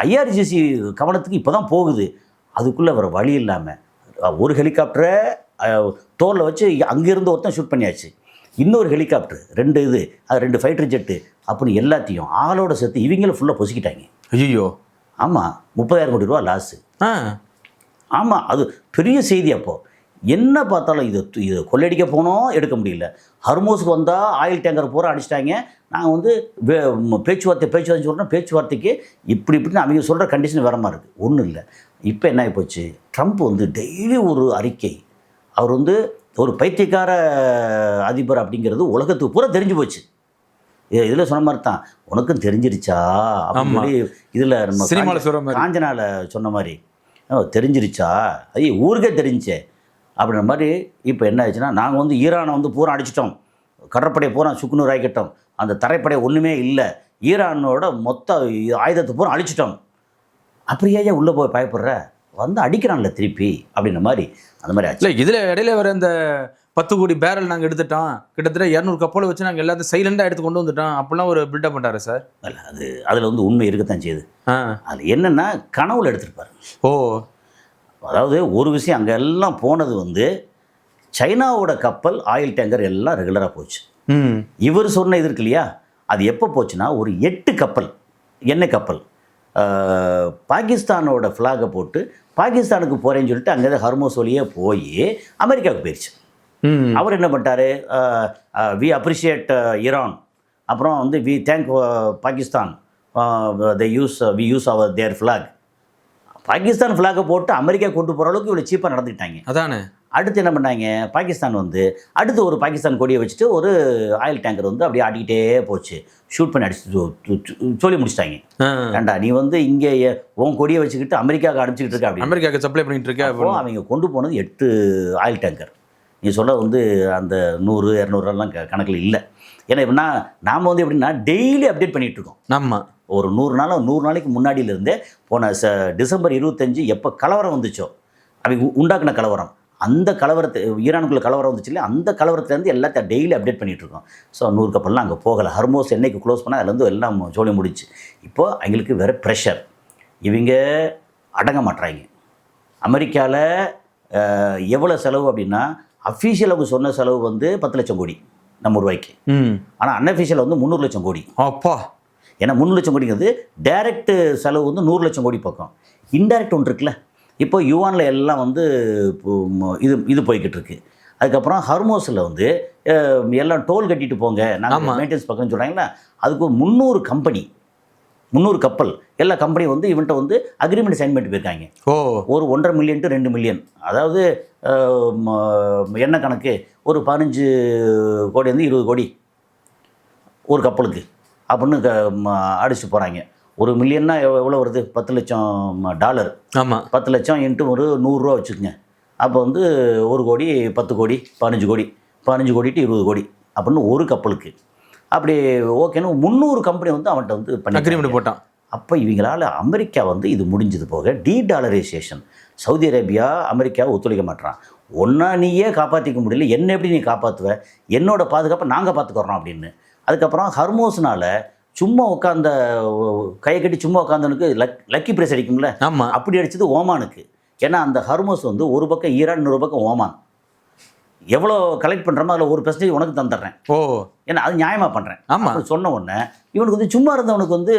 A: ஐஆர்ஜிசி கவனத்துக்கு இப்போ தான் போகுது. அதுக்குள்ளே வர வழி இல்லாமல் ஒரு ஹெலிகாப்டரை தோலில் வச்சு அங்கேருந்து ஒருத்தன் ஷூட் பண்ணியாச்சு, இன்னொரு ஹெலிகாப்டர், 2 இது, அது 2 ஃபைட்டர் ஜெட்டு, அப்படின்னு எல்லாத்தையும் ஆளோட சேர்த்து இவங்களும் ஃபுல்லாக பொசிக்கிட்டாங்க.
B: ஐயோ,
A: ஆமாம், 30,000 கோடி ரூபா லாஸு. ஆமாம், அது பெரிய செய்தி. அப்போது என்ன பார்த்தாலும் இது கொள்ளையடிக்க போனோம், எடுக்க முடியல. ஹர்மோஸுக்கு வந்தால் ஆயில் டேங்கர் பூரா அடிச்சிட்டாங்க. நாங்கள் வந்து பேச்சுவார்த்தை சொல்கிறோம், பேச்சுவார்த்தைக்கு இப்படின்னு அவங்க சொல்கிற கண்டிஷன் வேற மாதிரி இருக்குது, ஒன்றும் இல்லை. இப்போ என்ன ஆகி போச்சு, ட்ரம்ப் வந்து டெய்லி ஒரு அறிக்கை, அவர் வந்து ஒரு பைத்தியக்கார அதிபர் அப்படிங்கிறது உலகத்துக்கு பூரா தெரிஞ்சு போச்சு. இதில் சொன்ன மாதிரி தான், உனக்கும் தெரிஞ்சிருச்சா அப்படி, இதில் நம்ம
B: சினிமாவில் சொல்கிற மாதிரி,
A: காஞ்சனால சொன்ன மாதிரி தெரிஞ்சிருச்சா, அது ஊருக்கே தெரிஞ்சே அப்படின்ற மாதிரி. இப்போ என்ன ஆச்சுன்னா, நாங்கள் வந்து ஈரானை வந்து பூரா அடிச்சிட்டோம், கடற்படையை பூரா சுக்குநூறு ஆகிக்கிட்டோம், அந்த தரைப்படை ஒன்றுமே இல்லை, ஈரானோட மொத்த ஆயுதத்தை பூரா அழிச்சிட்டோம். அப்படியே உள்ளே போய் பயப்படுற, வந்து அடிக்கிறான்ல திருப்பி அப்படின்ற மாதிரி, அந்த மாதிரி ஆச்சு.
B: இல்லை இதில் இடையில வர அந்த 10 கோடி பேரல் நாங்கள் எடுத்துட்டோம், கிட்டத்தட்ட 200 கப்பலை வச்சு நாங்கள் எல்லாத்தையும் சைலண்டாக எடுத்து கொண்டு வந்துட்டோம் அப்படிலாம் ஒரு பில்டப் பண்ணுறாரு சார்.
A: அல்ல, அதில் வந்து உண்மை இருக்கத்தான் செய்யுது. அதில் என்னென்னா கனவுல எடுத்துருப்பாரு. அதாவது ஒரு விஷயம் அங்கே எல்லாம் போனது வந்து சைனாவோட கப்பல், ஆயில் டேங்கர் எல்லாம் ரெகுலராக போச்சு. இவர் சொன்ன இது இருக்கு இல்லையா, அது எப்போ போச்சுன்னா ஒரு 8 கப்பல், எண்ணெய் கப்பல் பாகிஸ்தானோட ஃப்ளாகை போட்டு பாகிஸ்தானுக்கு போகிறேன்னு சொல்லிட்டு அங்கே ஹர்மோஸ் வழியே போய் அமெரிக்காவுக்கு போயிடுச்சு. அவர் என்ன பண்ணிட்டாரு, வி அப்ரிஷியேட் ஈரான், அப்புறம் வந்து we thank Pakistan, we use our their flag. Pakistan ஃப்ளாகை போட்டு அமெரிக்கா கொண்டு போகிற அளவுக்கு இவ்வளோ சீப்பாக நடந்துக்கிட்டாங்க.
B: அதானே.
A: அடுத்து என்ன பண்ணாங்க, பாகிஸ்தான் வந்து அடுத்து ஒரு பாகிஸ்தான் கொடியை வச்சுட்டு ஒரு ஆயில் டேங்கர் வந்து அப்படியே ஆடிக்கிட்டே போச்சு. ஷூட் பண்ணி அடிச்சு சொல்லி முடிச்சிட்டாங்க. ஏண்டா நீ வந்து இங்கே உன் கொடியை வச்சுக்கிட்டு அமெரிக்காவுக்கு அனுப்பிச்சிக்கிட்டு இருக்க, அப்படி
B: அமெரிக்காவுக்கு சப்ளை பண்ணிட்டு இருக்க.
A: அப்போ அவங்க கொண்டு போனது 8 ஆயில் டேங்கர். நீ சொல்ல வந்து அந்த 100, 200 கணக்கில் இல்லை. ஏன்னா எப்படின்னா நாம் வந்து எப்படின்னா டெய்லி அப்டேட் பண்ணிகிட்டு இருக்கோம்.
B: நம்ம
A: ஒரு 100 நாளைக்கு முன்னாடியிலேருந்தே போன டிசம்பர் 25 எப்போ கலவரம் வந்துச்சோ, அவங்க உண்டாக்குன கலவரம், அந்த கலவரத்தை ஈரானுக்குள்ள கலவரம் வந்துச்சு இல்லை, அந்த கலவரத்துலேருந்து எல்லாத்தையும் டெய்லி அப்டேட் பண்ணிகிட்டு இருக்கோம். ஸோ 100 கப்பல்லாம் அங்கே போகலை. ஹர்மோஸ் என்னைக்கு க்ளோஸ் பண்ணால் அதுலேருந்து எல்லாம் ஜோலி முடிச்சு. இப்போது அவங்களுக்கு வேறு ப்ரெஷர், இவங்க அடங்க மாட்டுறாங்க. அமெரிக்காவில் எவ்வளோ செலவு அப்படின்னா, அஃபீஷியல் அவங்க சொன்ன செலவு வந்து 10 லட்சம் கோடி நம்ம ரூபாய்க்கு. ஆனால் அன்அஃபீஷியல் வந்து 300 லட்சம் கோடி.
B: அப்பா,
A: ஏன்னா 300 லட்சம் கோடிங்கிறது டைரக்ட் செலவு வந்து 100 லட்சம் கோடி பக்கம். இன்டைரக்ட் ஒன்று இருக்குல்ல, இப்போ யுவானில் எல்லாம் வந்து இது போய்கிட்டு இருக்கு. அதுக்கப்புறம் ஹர்மோஸில் வந்து எல்லாம் டோல் கட்டிட்டு போங்க, நாங்கள் மெயின்டெனன்ஸ் பக்கம்னு சொல்கிறாங்களா, அதுக்கு 300 கப்பல் எல்லா கம்பெனியும் வந்து இவன்ட்ட வந்து அக்ரிமெண்ட் சைன் பண்ணிட்டு போயிருக்காங்க. ஒரு 1.5 மில்லியன் to 2 மில்லியன், அதாவது என்ன கணக்கு, ஒரு 15 கோடி 20 கோடி ஒரு கப்பலுக்கு அப்படின்னு அடிச்சு போகிறாங்க. 1 மில்லியன்னா எவ்வளோ வருது, $10 லட்சம். ஆமாம், 10 லட்சம் இன்ட்டு ஒரு 100 ரூபா வச்சுக்கோங்க. அப்போ வந்து 1 கோடி 10 கோடி 15 கோடி, 15 கோடி to 20 கோடி அப்படின்னு ஒரு கப்பலுக்கு. அப்படி ஓகேன்னு 300 கம்பெனி வந்து அவன்கிட்ட வந்து பண்ணி
B: அக்ரிமெண்ட் போட்டான்.
A: அப்போ இவங்களால் அமெரிக்கா வந்து இது முடிஞ்சது போக டீடாலரைசேஷன், சவுதி அரேபியா அமெரிக்காவை ஒத்துழைக்க மாட்டான். ஒன்றா நீயே காப்பாற்றிக்க முடியல, என்ன எப்படி நீ காப்பாற்றுவ, என்னோட பாதுகாப்பை நாங்கள் பார்த்துக்கிறோம் அப்படின்னு. அதுக்கப்புறம் ஹர்மோஸ்னால் சும்மா உட்காந்த கையை கட்டி சும்மா உட்காந்தவனுக்கு லக்கி ப்ரைஸ் அடிக்கும்ல, ஆமாம், அப்படி அடித்தது ஓமானுக்கு. ஏன்னா அந்த ஹர்மோஸ் வந்து ஒரு பக்கம் ஈரான், இன்னொரு பக்கம் ஓமான். எவ்வளோ கலெக்ட் பண்ணுறமோ அதில் 1% உனக்கு தந்துடுறேன், ஏன்னா அது நியாயமாக பண்ணுறேன். ஆமாம், சொன்ன உடனே இவனுக்கு வந்து சும்மா இருந்தவனுக்கு வந்து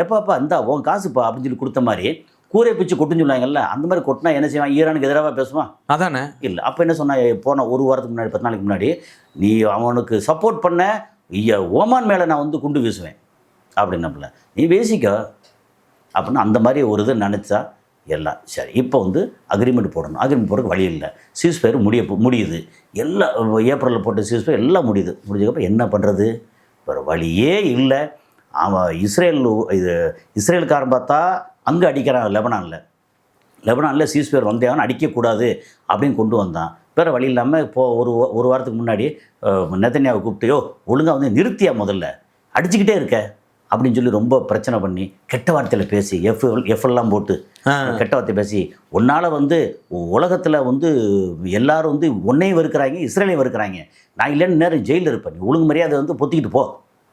A: எப்பாப்பா இந்தா உன் காசுப்பா அப்படின்னு சொல்லி கொடுத்த மாதிரி கூரை பிச்சு கொட்டுன்னு சொல்லுவாங்கல்ல, அந்த மாதிரி கொட்டினா என்ன செய்வான், ஈரானுக்கு எதிராக பேசுவான். அதானே. இல்லை, அப்போ என்ன சொன்னா, போன ஒரு வாரத்துக்கு முன்னாடி 10 நாளைக்கு முன்னாடி, நீ அவனுக்கு சப்போர்ட் பண்ண ஓமான் மேலே நான் வந்து குண்டு வீசுவேன் அப்படின்னப்பல, நீ பேசிக்க அப்படின்னு அந்த மாதிரி ஒரு இது நினச்சா எல்லாம் சரி. இப்போ வந்து அக்ரிமெண்ட் போடணும், அக்ரிமெண்ட் போடுறதுக்கு வழி இல்லை. சீஸ்ஃபயர் முடியுது, எல்லாம் ஏப்ரலில் போட்ட சீஸ்ஃபயர் எல்லாம் முடிஞ்சதுக்கப்புறம் என்ன பண்ணுறது, வேறு வழியே இல்லை. அவன் இஸ்ரேலுக்காரன் பார்த்தா அங்கே அடிக்கிறான், லெபனானில் சீஸ்ஃபயர் வந்தேவன் அடிக்கக்கூடாது அப்படின்னு கொண்டு வந்தான். வேறு வழி இல்லாமல் இப்போது ஒரு வாரத்துக்கு முன்னாடி நெதன்யாவை கூப்பிட்டு, ஒழுங்காக வந்து நிறுத்தியா, முதல்ல அடிச்சுக்கிட்டே இருக்க அப்படின்னு சொல்லி ரொம்ப பிரச்சனை பண்ணி கெட்ட வார்த்தையில் பேசி எஃப்எல்லாம் போட்டு கெட்ட வார்த்தை பேசி, உன்னால் வந்து உலகத்தில் வந்து எல்லோரும் வந்து உன்னையும் வெறுக்கிறாங்க, இஸ்ரேலையும் வெறுக்கிறாங்க, நான் இல்லைன்னு நேரம் ஜெயிலில் இருப்பேன், நீ ஒழுங்கு மரியாதை வந்து பொத்திக்கிட்டு போ,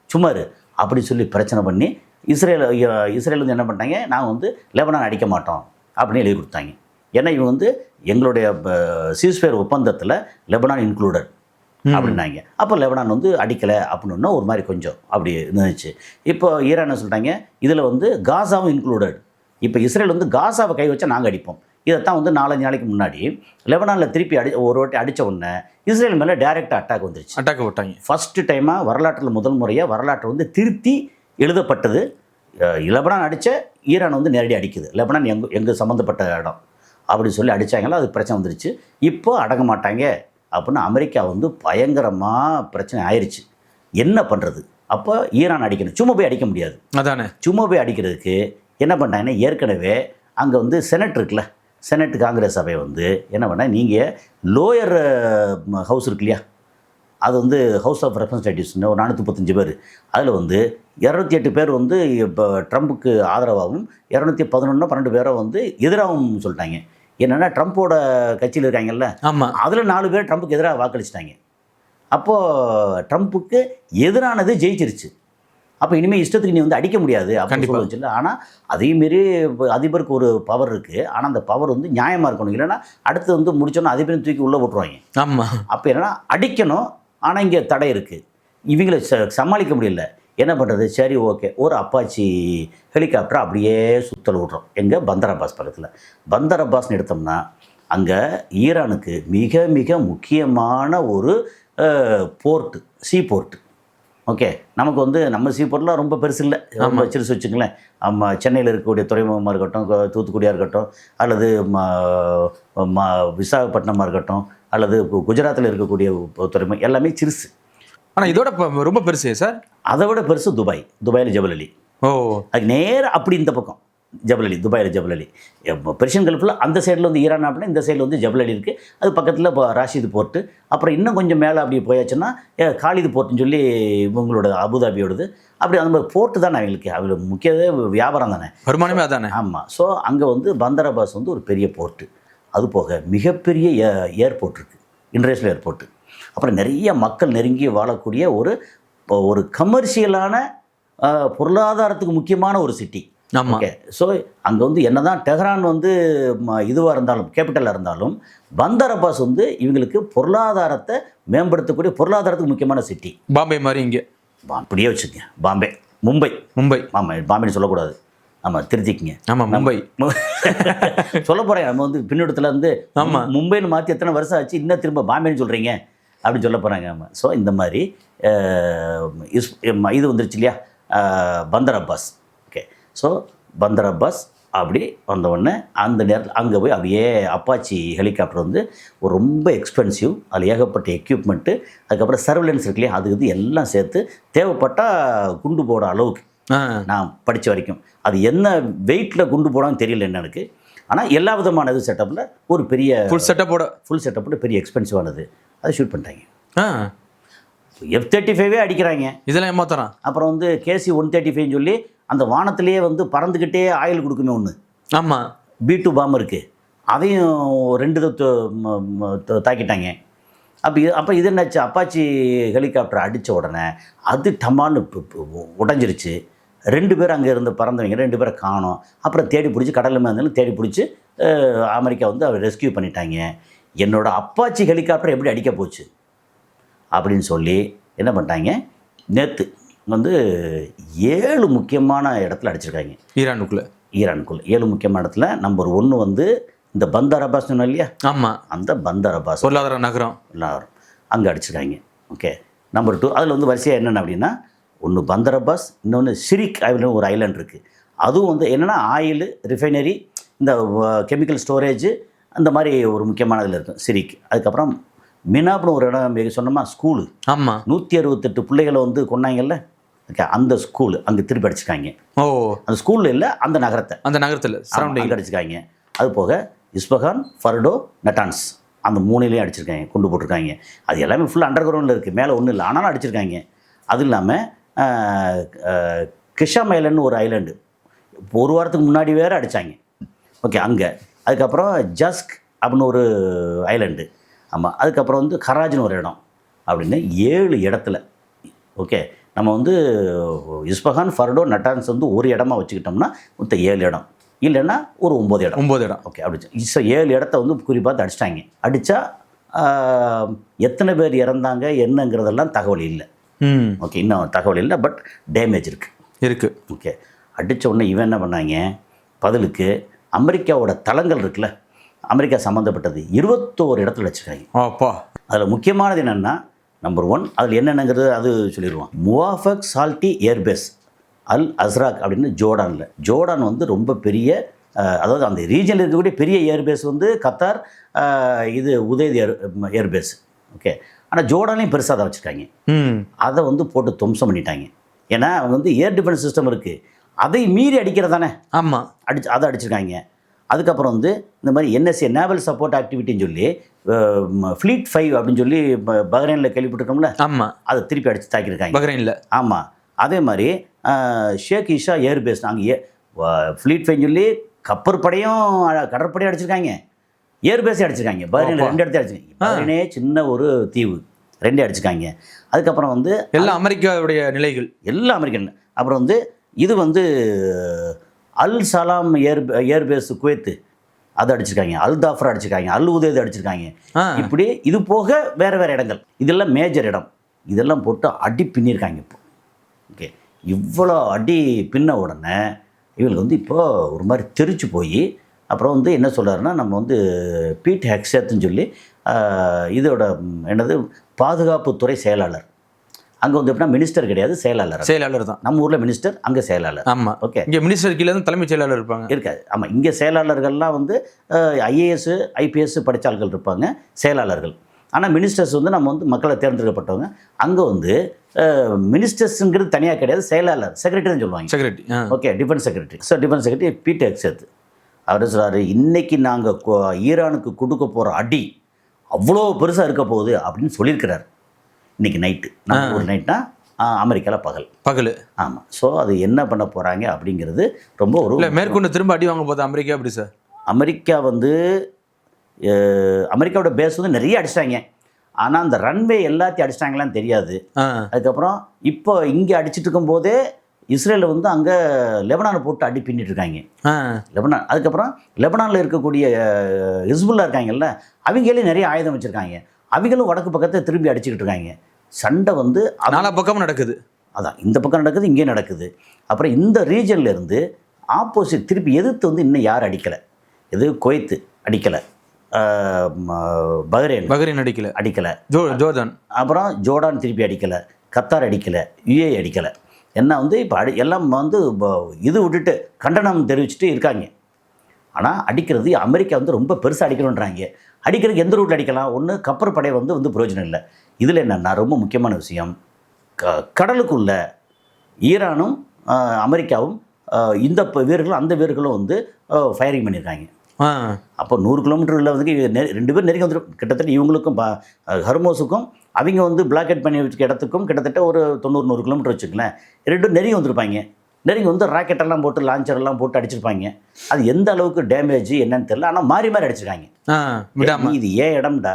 A: சும்மா இரு அப்படி சொல்லி பிரச்சனை பண்ணி இஸ்ரேல் வந்து என்ன பண்ணிட்டாங்க, நாங்கள் வந்து லெபனான் அடிக்க மாட்டோம் அப்படின்னு எழுதி கொடுத்தாங்க. ஏன்னா இவங்க வந்து எங்களுடைய சீஸ்ஃபயர் ஒப்பந்தத்தில் லெபனான் இன்க்ளூடட் அப்படின்னாங்க. அப்போ லெபனான் வந்து அடிக்கலை அப்படின்னா ஒரு மாதிரி கொஞ்சம் அப்படி இருந்துச்சு. இப்போ ஈரான் சொல்லிட்டாங்க, இதில் வந்து காசாவும் இன்க்ளூடட். இப்போ இஸ்ரேல் வந்து காசாவை கை வச்சா நாங்கள் அடிப்போம். இதைத்தான் வந்து 4-5 நாளைக்கு முன்னாடி லெபனானில் திருப்பி ஒரு வாட்டி அடித்த உடனே இஸ்ரேல் மேலே டைரெக்டாக அட்டாக் வந்துருச்சு. அட்டாக் விட்டாங்க. ஃபஸ்ட்டு டைமாக வரலாற்றில் முதல் முறையாக வரலாற்றை வந்து திருத்தி எழுதப்பட்டது. லெபனான் அடித்த ஈரான் வந்து நேரடி அடிக்குது, லெபனான் எங்கள் சம்மந்தப்பட்ட இடம் அப்படி சொல்லி அடித்தாங்களோ அது பிரச்சனை வந்துருச்சு. இப்போ அடங்க மாட்டாங்க அப்படின்னு அமெரிக்கா வந்து பயங்கரமாக பிரச்சனை ஆயிடுச்சு. என்ன பண்ணுறது, அப்போ ஈரான் அடிக்கணும், சும்மா போய் அடிக்க முடியாது. அதானே, சும்மா போய் அடிக்கிறதுக்கு என்ன பண்ணிட்டாங்கன்னா, ஏற்கனவே அங்கே வந்து செனட் இருக்குல்ல, செனட் காங்கிரஸ் சபை வந்து என்ன பண்ணால், நீங்கள் லோயர் ஹவுஸ் இருக்கு இல்லையா, அது வந்து ஹவுஸ் ஆஃப் ரெப்ரசன்டேட்டிவ்ஸ்னு ஒரு 435 பேர், அதில் வந்து 208 பேர் வந்து இப்போ ட்ரம்புக்கு ஆதரவாகவும் 211 12 பேரை வந்து எதிராகவும் சொல்லிட்டாங்க. என்னென்னா ட்ரம்ப்போட கட்சியில் இருக்காங்கல்ல,
B: ஆமா
A: அதில் 4 பேர் ட்ரம்ப்புக்கு எதிராக வாக்களிச்சிட்டாங்க. அப்போது ட்ரம்ப்புக்கு எதிரானது ஜெயிச்சிருச்சு. அப்போ இனிமேல் இஷ்டத்துக்கு நீ வந்து அடிக்க முடியாது அப்படின்னு சொல்லுச்சுல்ல. ஆனால் அதேமாரி அதிபருக்கு ஒரு பவர் இருக்குது. ஆனால் அந்த பவர் வந்து நியாயமாக இருக்கணும். இல்லைன்னா அடுத்து வந்து முடிச்சோன்னா அதிபரையும் தூக்கி உள்ளே போட்டுருவாங்க.
B: ஆமாம்.
A: அப்போ என்னன்னா அடிக்கணும், ஆனால் இங்கே தடை இருக்குது. இவங்களை சமாளிக்க முடியல. என்ன பண்ணுறது? சரி, ஓகே, ஒரு அப்பாச்சி ஹெலிகாப்டர் அப்படியே சுற்றல் விட்றோம் எங்கே பந்தர் அப்பாஸ் பக்கத்தில். பந்தர் அப்பாஸ்னு எடுத்தோம்னா அங்கே ஈரானுக்கு மிக மிக முக்கியமான ஒரு போர்ட்டு, சீ போர்ட்டு. ஓகே, நமக்கு வந்து நம்ம சீ போர்ட்லாம் ரொம்ப பெருசு இல்லை, ரொம்ப சிறுசு வச்சுங்களேன். நம்ம சென்னையில் இருக்கக்கூடிய துறைமுகமாக இருக்கட்டும், தூத்துக்குடியாக இருக்கட்டும், அல்லது விசாகப்பட்டினமாக இருக்கட்டும், அல்லது குஜராத்தில் இருக்கக்கூடிய துறைமுகம் எல்லாமே சிறுசு.
B: ஆனால் இதோட ரொம்ப பெருசு சார். அதை
A: விட பெருசு துபாயில் ஜபல் அலி.
B: ஓ,
A: அதுக்கு நேரம் அப்படி இந்த பக்கம் ஜபல் அலி, துபாயில் ஜபல் அலி. பெர்ஷியன் கல்ஃபில் அந்த சைடில் வந்து ஈரான் அப்படின்னா இந்த சைடில் வந்து ஜபல் அலி இருக்குது. அது பக்கத்தில் இப்போ ராஷிது போர்ட்டு. அப்புறம் இன்னும் கொஞ்சம் மேலே அப்படி போயாச்சுன்னா காலிது போர்ட்டுன்னு சொல்லி இவங்களோட அபுதாபியோடது. அப்படி அந்த மாதிரி போர்ட்டு தானே அவங்களுக்கு, அவங்களுக்கு முக்கியவே வியாபாரம் தானே,
B: வருமானமே அதானே.
A: ஆமாம். ஸோ அங்கே வந்து பந்தர் அப்பாஸ் வந்து ஒரு பெரிய போர்ட்டு. அது போக மிகப்பெரிய ஏர்போர்ட் இருக்குது, இன்டர்நேஷ்னல் ஏர்போர்ட்டு. அப்புறம் நிறைய மக்கள் நெருங்கி வாழக்கூடிய ஒரு கமர்ஷியலான பொருளாதாரத்துக்கு முக்கியமான ஒரு சிட்டி. ஓகே, ஸோ அங்கே வந்து என்ன தான் டெஹ்ரான் வந்து இதுவாக இருந்தாலும், கேபிட்டலாக இருந்தாலும், பந்தர் அப்பாஸ் வந்து இவங்களுக்கு பொருளாதாரத்தை மேம்படுத்தக்கூடிய பொருளாதாரத்துக்கு முக்கியமான சிட்டி.
B: பாம்பே மாதிரி இங்கே
A: அப்படியே வச்சுக்கங்க. பாம்பே, மும்பை. ஆமாம், பாம்பேன்னு சொல்லக்கூடாது. ஆமாம், திருத்திக்கிங்க.
B: ஆமாம், மும்பை
A: சொல்ல போகிறேன். நம்ம வந்து பின்னோட்டத்தில் இருந்து மும்பைன்னு மாற்றி எத்தனை வருஷம் ஆச்சு, இன்னும் திரும்ப பாம்பேன்னு சொல்கிறீங்க அப்படின்னு சொல்ல போகிறாங்க. ஆமாம். ஸோ இந்த மாதிரி இது வந்துருச்சு இல்லையா, பந்தர் அப்பாஸ். ஓகே, ஸோ பந்தர் அப்பாஸ் அப்படி வந்தவுடனே அந்த நேரத்தில் அங்கே போய் அப்படியே அப்பாச்சி ஹெலிகாப்டர் வந்து ஒரு ரொம்ப எக்ஸ்பென்சிவ், அதில் ஏகப்பட்ட எக்யூப்மெண்ட்டு, அதுக்கப்புறம் சர்வலன்ஸ் இருக்கு இல்லையா, அது இது எல்லாம் சேர்த்து தேவைப்பட்டால் குண்டு போட அளவுக்கு நான் படித்த வரைக்கும். அது என்ன வெயிட்டில் குண்டு போடான்னு தெரியல என்ன எனக்கு. ஆனால் எல்லா விதமான இது செட்டப்பில் ஒரு பெரிய ஃபுல் செட்டப்போட பெரிய எக்ஸ்பென்சிவானது அதை ஷூட் பண்ணிட்டாங்க. F-35 அடிக்கிறாங்க,
B: இதெல்லாம் ஏமாத்துறான்.
A: அப்புறம் வந்து KC-135 சொல்லி அந்த வானத்திலேயே வந்து பறந்துக்கிட்டே ஆயில் கொடுக்குமே ஒன்று.
B: ஆமாம்,
A: B-2 பாம்பு இருக்குது, அதையும் 2 தாக்கிட்டாங்க. அப்போ இது என்னாச்சு, அப்பாச்சி ஹெலிகாப்டர் அடித்த உடனே அது டமான்னு உடஞ்சிருச்சு. 2 பேர் அங்கே இருந்து பறந்தவங்க 2 பேரை காணோம். அப்புறம் தேடி பிடிச்சி, கடலில் மேலும் தேடி பிடிச்சி அமெரிக்கா வந்து அவர் ரெஸ்கியூ பண்ணிட்டாங்க. என்னோட அப்பாச்சி ஹெலிகாப்டர் எப்படி அடிக்க போச்சு அப்படின்னு சொல்லி என்ன பண்ணிட்டாங்க, நேற்று வந்து 7 முக்கியமான இடத்துல அடிச்சிருக்காங்க. ஈரானுக்குள்ளே 7 முக்கியமான இடத்துல. நம்பர் 1 வந்து இந்த பந்தர் அப்பாஸ் சொன்னோம் இல்லையா,
B: ஆமாம்,
A: அந்த பந்தர் அப்பாஸ்
B: பொருளாதார நகரம்
A: அங்கே அடிச்சிருக்காங்க. ஓகே, நம்பர் 2 அதில் வந்து வரிசையாக என்னென்ன அப்படின்னா, ஒன்று பந்தர் அப்பாஸ், இன்னொன்று சிரிக் ஐலண்ட், ஒரு ஐலாண்ட் இருக்குது. அதுவும் வந்து என்னென்னா ஆயில் ரிஃபைனரி, இந்த கெமிக்கல் ஸ்டோரேஜ், அந்த மாதிரி ஒரு முக்கியமான இதில் இருக்கும் சிரிக். அதுக்கப்புறம் மினாப்னு ஒரு இடம் சொன்னோமா, ஸ்கூலு. ஆமாம், 168 பிள்ளைகளை வந்து கொண்டாங்கல்ல. ஓகே, அந்த ஸ்கூலு அங்கே திருப்பி அடிச்சிருக்காங்க. ஓ, அந்த ஸ்கூலில் இல்லை, அந்த நகரத்தில் சரௌண்டிங் அடிச்சிருக்காங்க. அது போக இஸ்பஹான், ஃபர்டோ, நட்டான்ஸ் அந்த 3லையும் அடிச்சிருக்காங்க, கொண்டு போட்டிருக்காங்க. அது எல்லாமே ஃபுல்லாக அண்டர் கிரவுண்டில் இருக்குது, மேலே ஒன்றும் இல்லை, ஆனாலும் அடிச்சிருக்காங்க. அது இல்லாமல் கிஷாம் ஐலண்ட்னு ஒரு ஐலாண்டு ஒரு வாரத்துக்கு முன்னாடி வேறு அடித்தாங்க. ஓகே, அங்கே. அதுக்கப்புறம் ஜஸ்க் அப்படின்னு ஒரு ஐலாண்டு. ஆமாம், அதுக்கப்புறம் வந்து கராஜ்னு ஒரு இடம். அப்படின்னு 7 இடத்துல. ஓகே, நம்ம வந்து இஸ்பஹான், ஃபர்டோ, நட்டான்ஸ் வந்து ஒரு இடமா வச்சுக்கிட்டோம்னா மொத்தம் 7 இடம், இல்லைன்னா ஒரு 9 இடம். ஓகே, அப்படி 7 இடத்த வந்து குறிப்பாக அடிச்சிட்டாங்க. அடித்தா எத்தனை பேர் இறந்தாங்க என்னங்கிறதெல்லாம் தகவல் இல்லை. ஓகே, இன்னும் தகவல் இல்லை, பட் டேமேஜ் இருக்குது. ஓகே, அடித்த உடனே இவன் என்ன பண்ணாங்க, பதிலுக்கு அமெரிக்காவோட தளங்கள் இருக்குல்ல, அமெரிக்கா சம்மந்தப்பட்டது 21 இடத்துல வச்சுருக்காங்க. அப்பா, அதில் முக்கியமானது என்னென்னா, நம்பர் 1 அதில் என்னென்னங்கிறது அது சொல்லிடுவோம். முவாஃபக் சால்ட்டி ஏர்பேஸ் அல் அஸ்ராக் அப்படின்னு ஜோர்டான் வந்து ரொம்ப பெரிய, அதாவது அந்த ரீஜனில் இருக்கக்கூடிய பெரிய ஏர்பேஸ் வந்து கத்தார், இது உதயதி ஏர்பேஸ். ஓகே, ஆனால் ஜோர்டான்லையும் பெருசாக தான் வச்சுருக்காங்க. அதை வந்து போட்டு துவம்சம் பண்ணிட்டாங்க. ஏன்னா அவங்க வந்து ஏர் டிஃபென்ஸ் சிஸ்டம் இருக்குது, அதை மீறி அடிக்கிறதானே. ஆமாம், அதை அடிச்சிருக்காங்க. அதுக்கப்புறம் வந்து இந்த மாதிரி NSA நேவல் சப்போர்ட் ஆக்டிவிட்டின்னு சொல்லி ஃப்ளீட் 5 அப்படின்னு சொல்லி பஹ்ரைனில் கேள்விப்பட்டிருக்கோம்ல. ஆமாம், அதை திருப்பி அடித்து தாக்கியிருக்காங்க பஹ்ரைனில். ஆமாம், அதே மாதிரி ஷேக் இஷா ஏர்பேஸ் அங்கே ஃப்ளீட் 5 சொல்லி கப்பற்படையும் கடற்படையும் அடிச்சிருக்காங்க. ஏர்பேஸே அடிச்சிருக்காங்க. பஹ்ரைனில் 2 இடத்துல அடிச்சிருக்காங்க. பஹ்ரைனே சின்ன ஒரு தீவு, 2 அடிச்சிருக்காங்க. அதுக்கப்புறம் வந்து
B: எல்லாம் அமெரிக்காவுடைய நிலைகள்,
A: எல்லாம் அமெரிக்கன். அப்புறம் வந்து இது வந்து அல் சலாம் ஏர்பேஸ் குவைத்து, அதை அடிச்சிருக்காங்க. அல் தாஃபர் அடிச்சிருக்காங்க. அல் உதேது அடிச்சிருக்காங்க. இப்படி இது போக வேறு வேறு இடங்கள், இதெல்லாம் மேஜர் இடம். இதெல்லாம் போட்டு அடி பின்னிருக்காங்க. இப்போ ஓகே, இவ்வளோ அடி பின்ன உடனே இவங்களுக்கு வந்து இப்போ ஒரு மாதிரி தெரிச்சு போய், அப்புறம் வந்து என்ன சொல்கிறாருன்னா, நம்ம வந்து பீட் ஹெக்ஸேத்துன்னு சொல்லி இதோட என்னது பாதுகாப்புத்துறை செயலாளர், அங்கே வந்து எப்படின்னா மினிஸ்டர் கிடையாது, செயலாளர் தான். நம்ம ஊரில் மினிஸ்டர், அங்கே செயலாளர்.
B: ஆமாம்.
A: ஓகே,
B: இங்கே மினிஸ்டர் கீழே தான் தலைமைச் செயலாளர் இருப்பாங்க.
A: இருக்காது. ஆமாம், இங்கே செயலாளர்கள்லாம் வந்து ஐஏஎஸ் ஐபிஎஸ் படித்த ஆட்கள் இருப்பாங்க, செயலாளர்கள். ஆனால் மினிஸ்டர்ஸ் வந்து நம்ம வந்து மக்களை தேர்ந்தெடுக்கப்பட்டவங்க. அங்கே வந்து மினிஸ்டர்ஸுங்கிறது தனியாக கிடையாது, செயலாளர், செக்ரட்டரின்னு சொல்லுவாங்க.
B: Secretary,
A: okay, defence secretary. So defence secretary Pete Hegseth அவர் சொல்கிறாரு, இன்றைக்கி நாங்கள் ஈரானுக்கு கொடுக்க போகிற அடி அவ்வளோ பெருசாக இருக்க போகுது அப்படின்னு சொல்லியிருக்கிறார். இன்றைக்கி நைட்டு, நம்ம ஒரு நைட்னா அமெரிக்காவில் பகல். ஆமாம். ஸோ அது என்ன பண்ண போகிறாங்க அப்படிங்கிறது ரொம்ப ஒரு
B: இல்லை, மேற்கொண்டு திரும்ப அடி வாங்க போகுது அமெரிக்கா. எப்படி சார்? அமெரிக்கா
A: வந்து அமெரிக்காவோட பேஸ் வந்து நிறைய அடிச்சிட்டாங்க. ஆனால் அந்த ரன்வே எல்லாத்தையும் அடிச்சிட்டாங்களான்னு தெரியாது. அதுக்கப்புறம் இப்போ இங்கே அடிச்சிட்டு இருக்கும்போதே இஸ்ரேலில் வந்து அங்கே லெபனானை போட்டு அடி பின்னிட்டு இருக்காங்க. லெபனான். அதுக்கப்புறம் லெபனானில் இருக்கக்கூடிய ஹிஸ்புல்லா இருக்காங்கல்ல, அவங்களே நிறைய ஆயுதம் வச்சுருக்காங்க. அவங்களும் வடக்கு பக்கத்தை திரும்பி அடிச்சுக்கிட்டு இருக்காங்க. சண்டை வந்து
B: நாலா பக்கமும் நடக்குது.
A: அதான், இந்த பக்கம் நடக்குது, இங்கே நடக்குது. அப்புறம் இந்த ரீஜன்லேருந்து ஆப்போசிட் திருப்பி எதிர்த்து வந்து இன்னும் யார் அடிக்கலை. எது குவைத்து அடிக்கலை, பஹ்ரைன் அடிக்கலை,
B: ஜோர்டான்,
A: அப்புறம் ஜோர்டான் திருப்பி அடிக்கலை, கத்தார் அடிக்கலை, யுஏ அடிக்கலை. என்ன வந்து இப்போ எல்லாம் வந்து இது விட்டுட்டு கண்டனம் தெரிவிச்சுட்டு இருக்காங்க. ஆனால் அடிக்கிறது அமெரிக்கா வந்து ரொம்ப பெருசாக அடிக்கணுன்றாங்க. அடிக்கிறதுக்கு எந்த ரூட்டில் அடிக்கலாம்? ஒன்று கப்பற்படை வந்து பிரயோஜனம் இல்லை. இதில் என்னென்னா ரொம்ப முக்கியமான விஷயம், கடலுக்குள்ள ஈரானும் அமெரிக்காவும் இந்த வீரர்களும் அந்த வீரர்களும் வந்து ஃபயரிங் பண்ணியிருக்காங்க. அப்போ 100 கிலோமீட்டரில் வந்து 2 பேர் நெருங்கி வந்துடும். கிட்டத்தட்ட இவங்களுக்கும் ஹர்மோஸுக்கும் அவங்க வந்து பிளாக்கெட் பண்ணி வச்சுக்க இடத்துக்கும் கிட்டத்தட்ட ஒரு 90-100 கிலோமீட்டர் வச்சுக்கலேன். 2 நெருங்கி வந்திருப்பாங்க. நெருங்கி வந்து ராக்கெட்டெல்லாம் போட்டு லான்ச்சரெல்லாம் போட்டு அடிச்சிருப்பாங்க. அது எந்த அளவுக்கு டேமேஜ் என்னன்னு தெரியல. ஆனால் மாறி மாறி அடிச்சிருக்காங்க. இது ஏன் இடம்டா,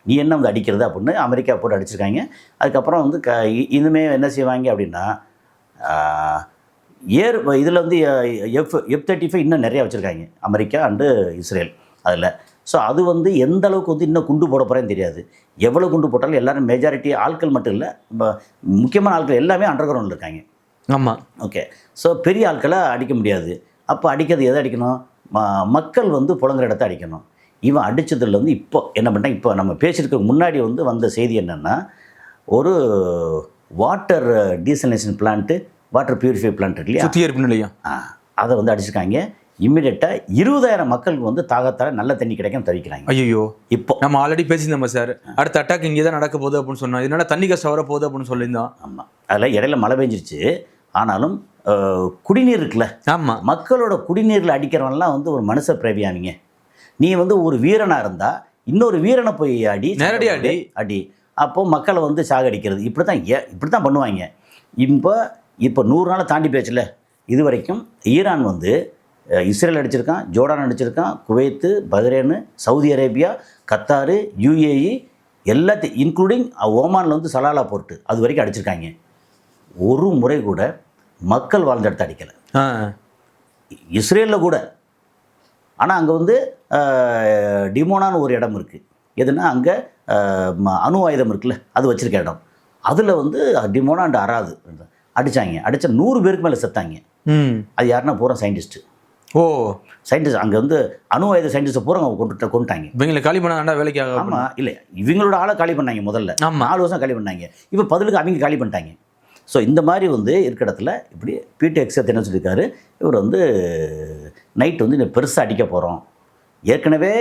A: நீ என்ன வந்து அடிக்கிறது அப்படின்னு அமெரிக்கா போட்டு அடிச்சிருக்காங்க. அதுக்கப்புறம் வந்து இனிமே என்ன செய்வாங்க அப்படின்னா, இதில் வந்து F-35 இன்னும் நிறையா வச்சுருக்காங்க அமெரிக்கா அண்டு இஸ்ரேல் அதில். ஸோ அது வந்து எந்த அளவுக்கு வந்து இன்னும் குண்டு போட போகிறேன்னு தெரியாது. எவ்வளோ குண்டு போட்டாலும் எல்லோரும் மெஜாரிட்டி ஆட்கள் மட்டும் இல்லை, முக்கியமான ஆட்கள் எல்லாமே அண்டர் கிரவுண்டில் இருக்காங்க.
B: ஆமாம்.
A: ஓகே. ஸோ பெரிய ஆட்களை அடிக்க முடியாது. அப்போ அடிக்கிறது எதை அடிக்கணும்? மக்கள் வந்து புழங்குற இடத்த அடிக்கணும். இவன் அடித்ததில் வந்து இப்போ என்ன பண்ணால், இப்போ நம்ம பேசியிருக்க முன்னாடி வந்து வந்த செய்தி என்னென்னா, ஒரு water desalination plant, water purify plant இருக்கு இல்லையா,
B: சுத்திகரிப்பு நிலையம்,
A: அதை வந்து அடிச்சிருக்காங்க. இம்மிடியட்டாக 20,000 மக்களுக்கு வந்து தாகத்தால் நல்ல தண்ணி கிடைக்கும் தவிக்கிறாங்க.
B: ஐயோ, இப்போ நம்ம ஆல்ரெடி பேசியிருந்தோம் சார், அடுத்த அட்டாக் இங்கே தான் நடக்க போகுது அப்படின்னு சொன்னோம். இதனால தண்ணி கஷ்டம் வர போகுது அப்படின்னு சொல்லியிருந்தோம்.
A: ஆமாம், அதில் இடையில மழை பெஞ்சிருச்சு. ஆனாலும் குடிநீர் இருக்குல்ல,
B: ஆமாம்,
A: மக்களோட குடிநீரில் அடிக்கிறவன்லாம் வந்து ஒரு மனுஷ பிரேமியாமிங்க. நீ வந்து ஒரு வீரனாக இருந்தால் இன்னொரு வீரனை போய் நேரடியாக அடி அப்போது மக்களை வந்து சாகடிக்கிறது. இப்படி தான் பண்ணுவாங்க. இப்போ 100 நாளை தாண்டி போச்சுல. இது வரைக்கும் ஈரான் வந்து இஸ்ரேல் அடிச்சிருக்கான், ஜோர்டான் அடிச்சிருக்கான், Kuwait, Bahrain, Saudi Arabia, Qatar, UAE எல்லாத்தையும் இன்க்ளூடிங் ஓமானில் வந்து சலாலா போர்ட்டு அது வரைக்கும் அடிச்சிருக்காங்க. ஒரு முறை கூட மக்கள் வாழ்ந்த இடத்த அடிக்கலை இஸ்ரேலில் கூட. ஆனால் அங்கே வந்து டிமோனான்னு ஒரு இடம் இருக்குது. எதுனா அங்கே அணு ஆயுதம் இருக்குல்ல, அது வச்சுருக்க இடம். அதில் வந்து டிமோனா அண்ட் அராது அடித்தாங்க. அடித்த 100 பேருக்கு மேலே செத்தாங்க. அது யாருன்னா பூரா சயின்டிஸ்ட்டு. சயின்டிஸ்ட் அங்கே வந்து அணு ஆயுத சயின்டிஸ்ட்டை பூரா அவங்க கொண்டுட்டாங்க.
B: இவங்களை காலி பண்ணாண்டா வேலைக்கு.
A: ஆமாம், இல்லை இவங்களோட ஆளை காலி பண்ணாங்க. முதல்ல 4 வருஷம் காலி பண்ணாங்க. இப்போ பதிலுக்கு அவங்க காலி பண்ணிட்டாங்க. ஸோ இந்த மாதிரி வந்து இருக்கிற இடத்துல இப்படி பீட் ஹெக்ஸேத் என்ன சொல்லியிருக்காரு, இவர் வந்து நைட் வந்து இன்னும் பெருசாக அடிக்க போகிறோம். ஏற்கனவே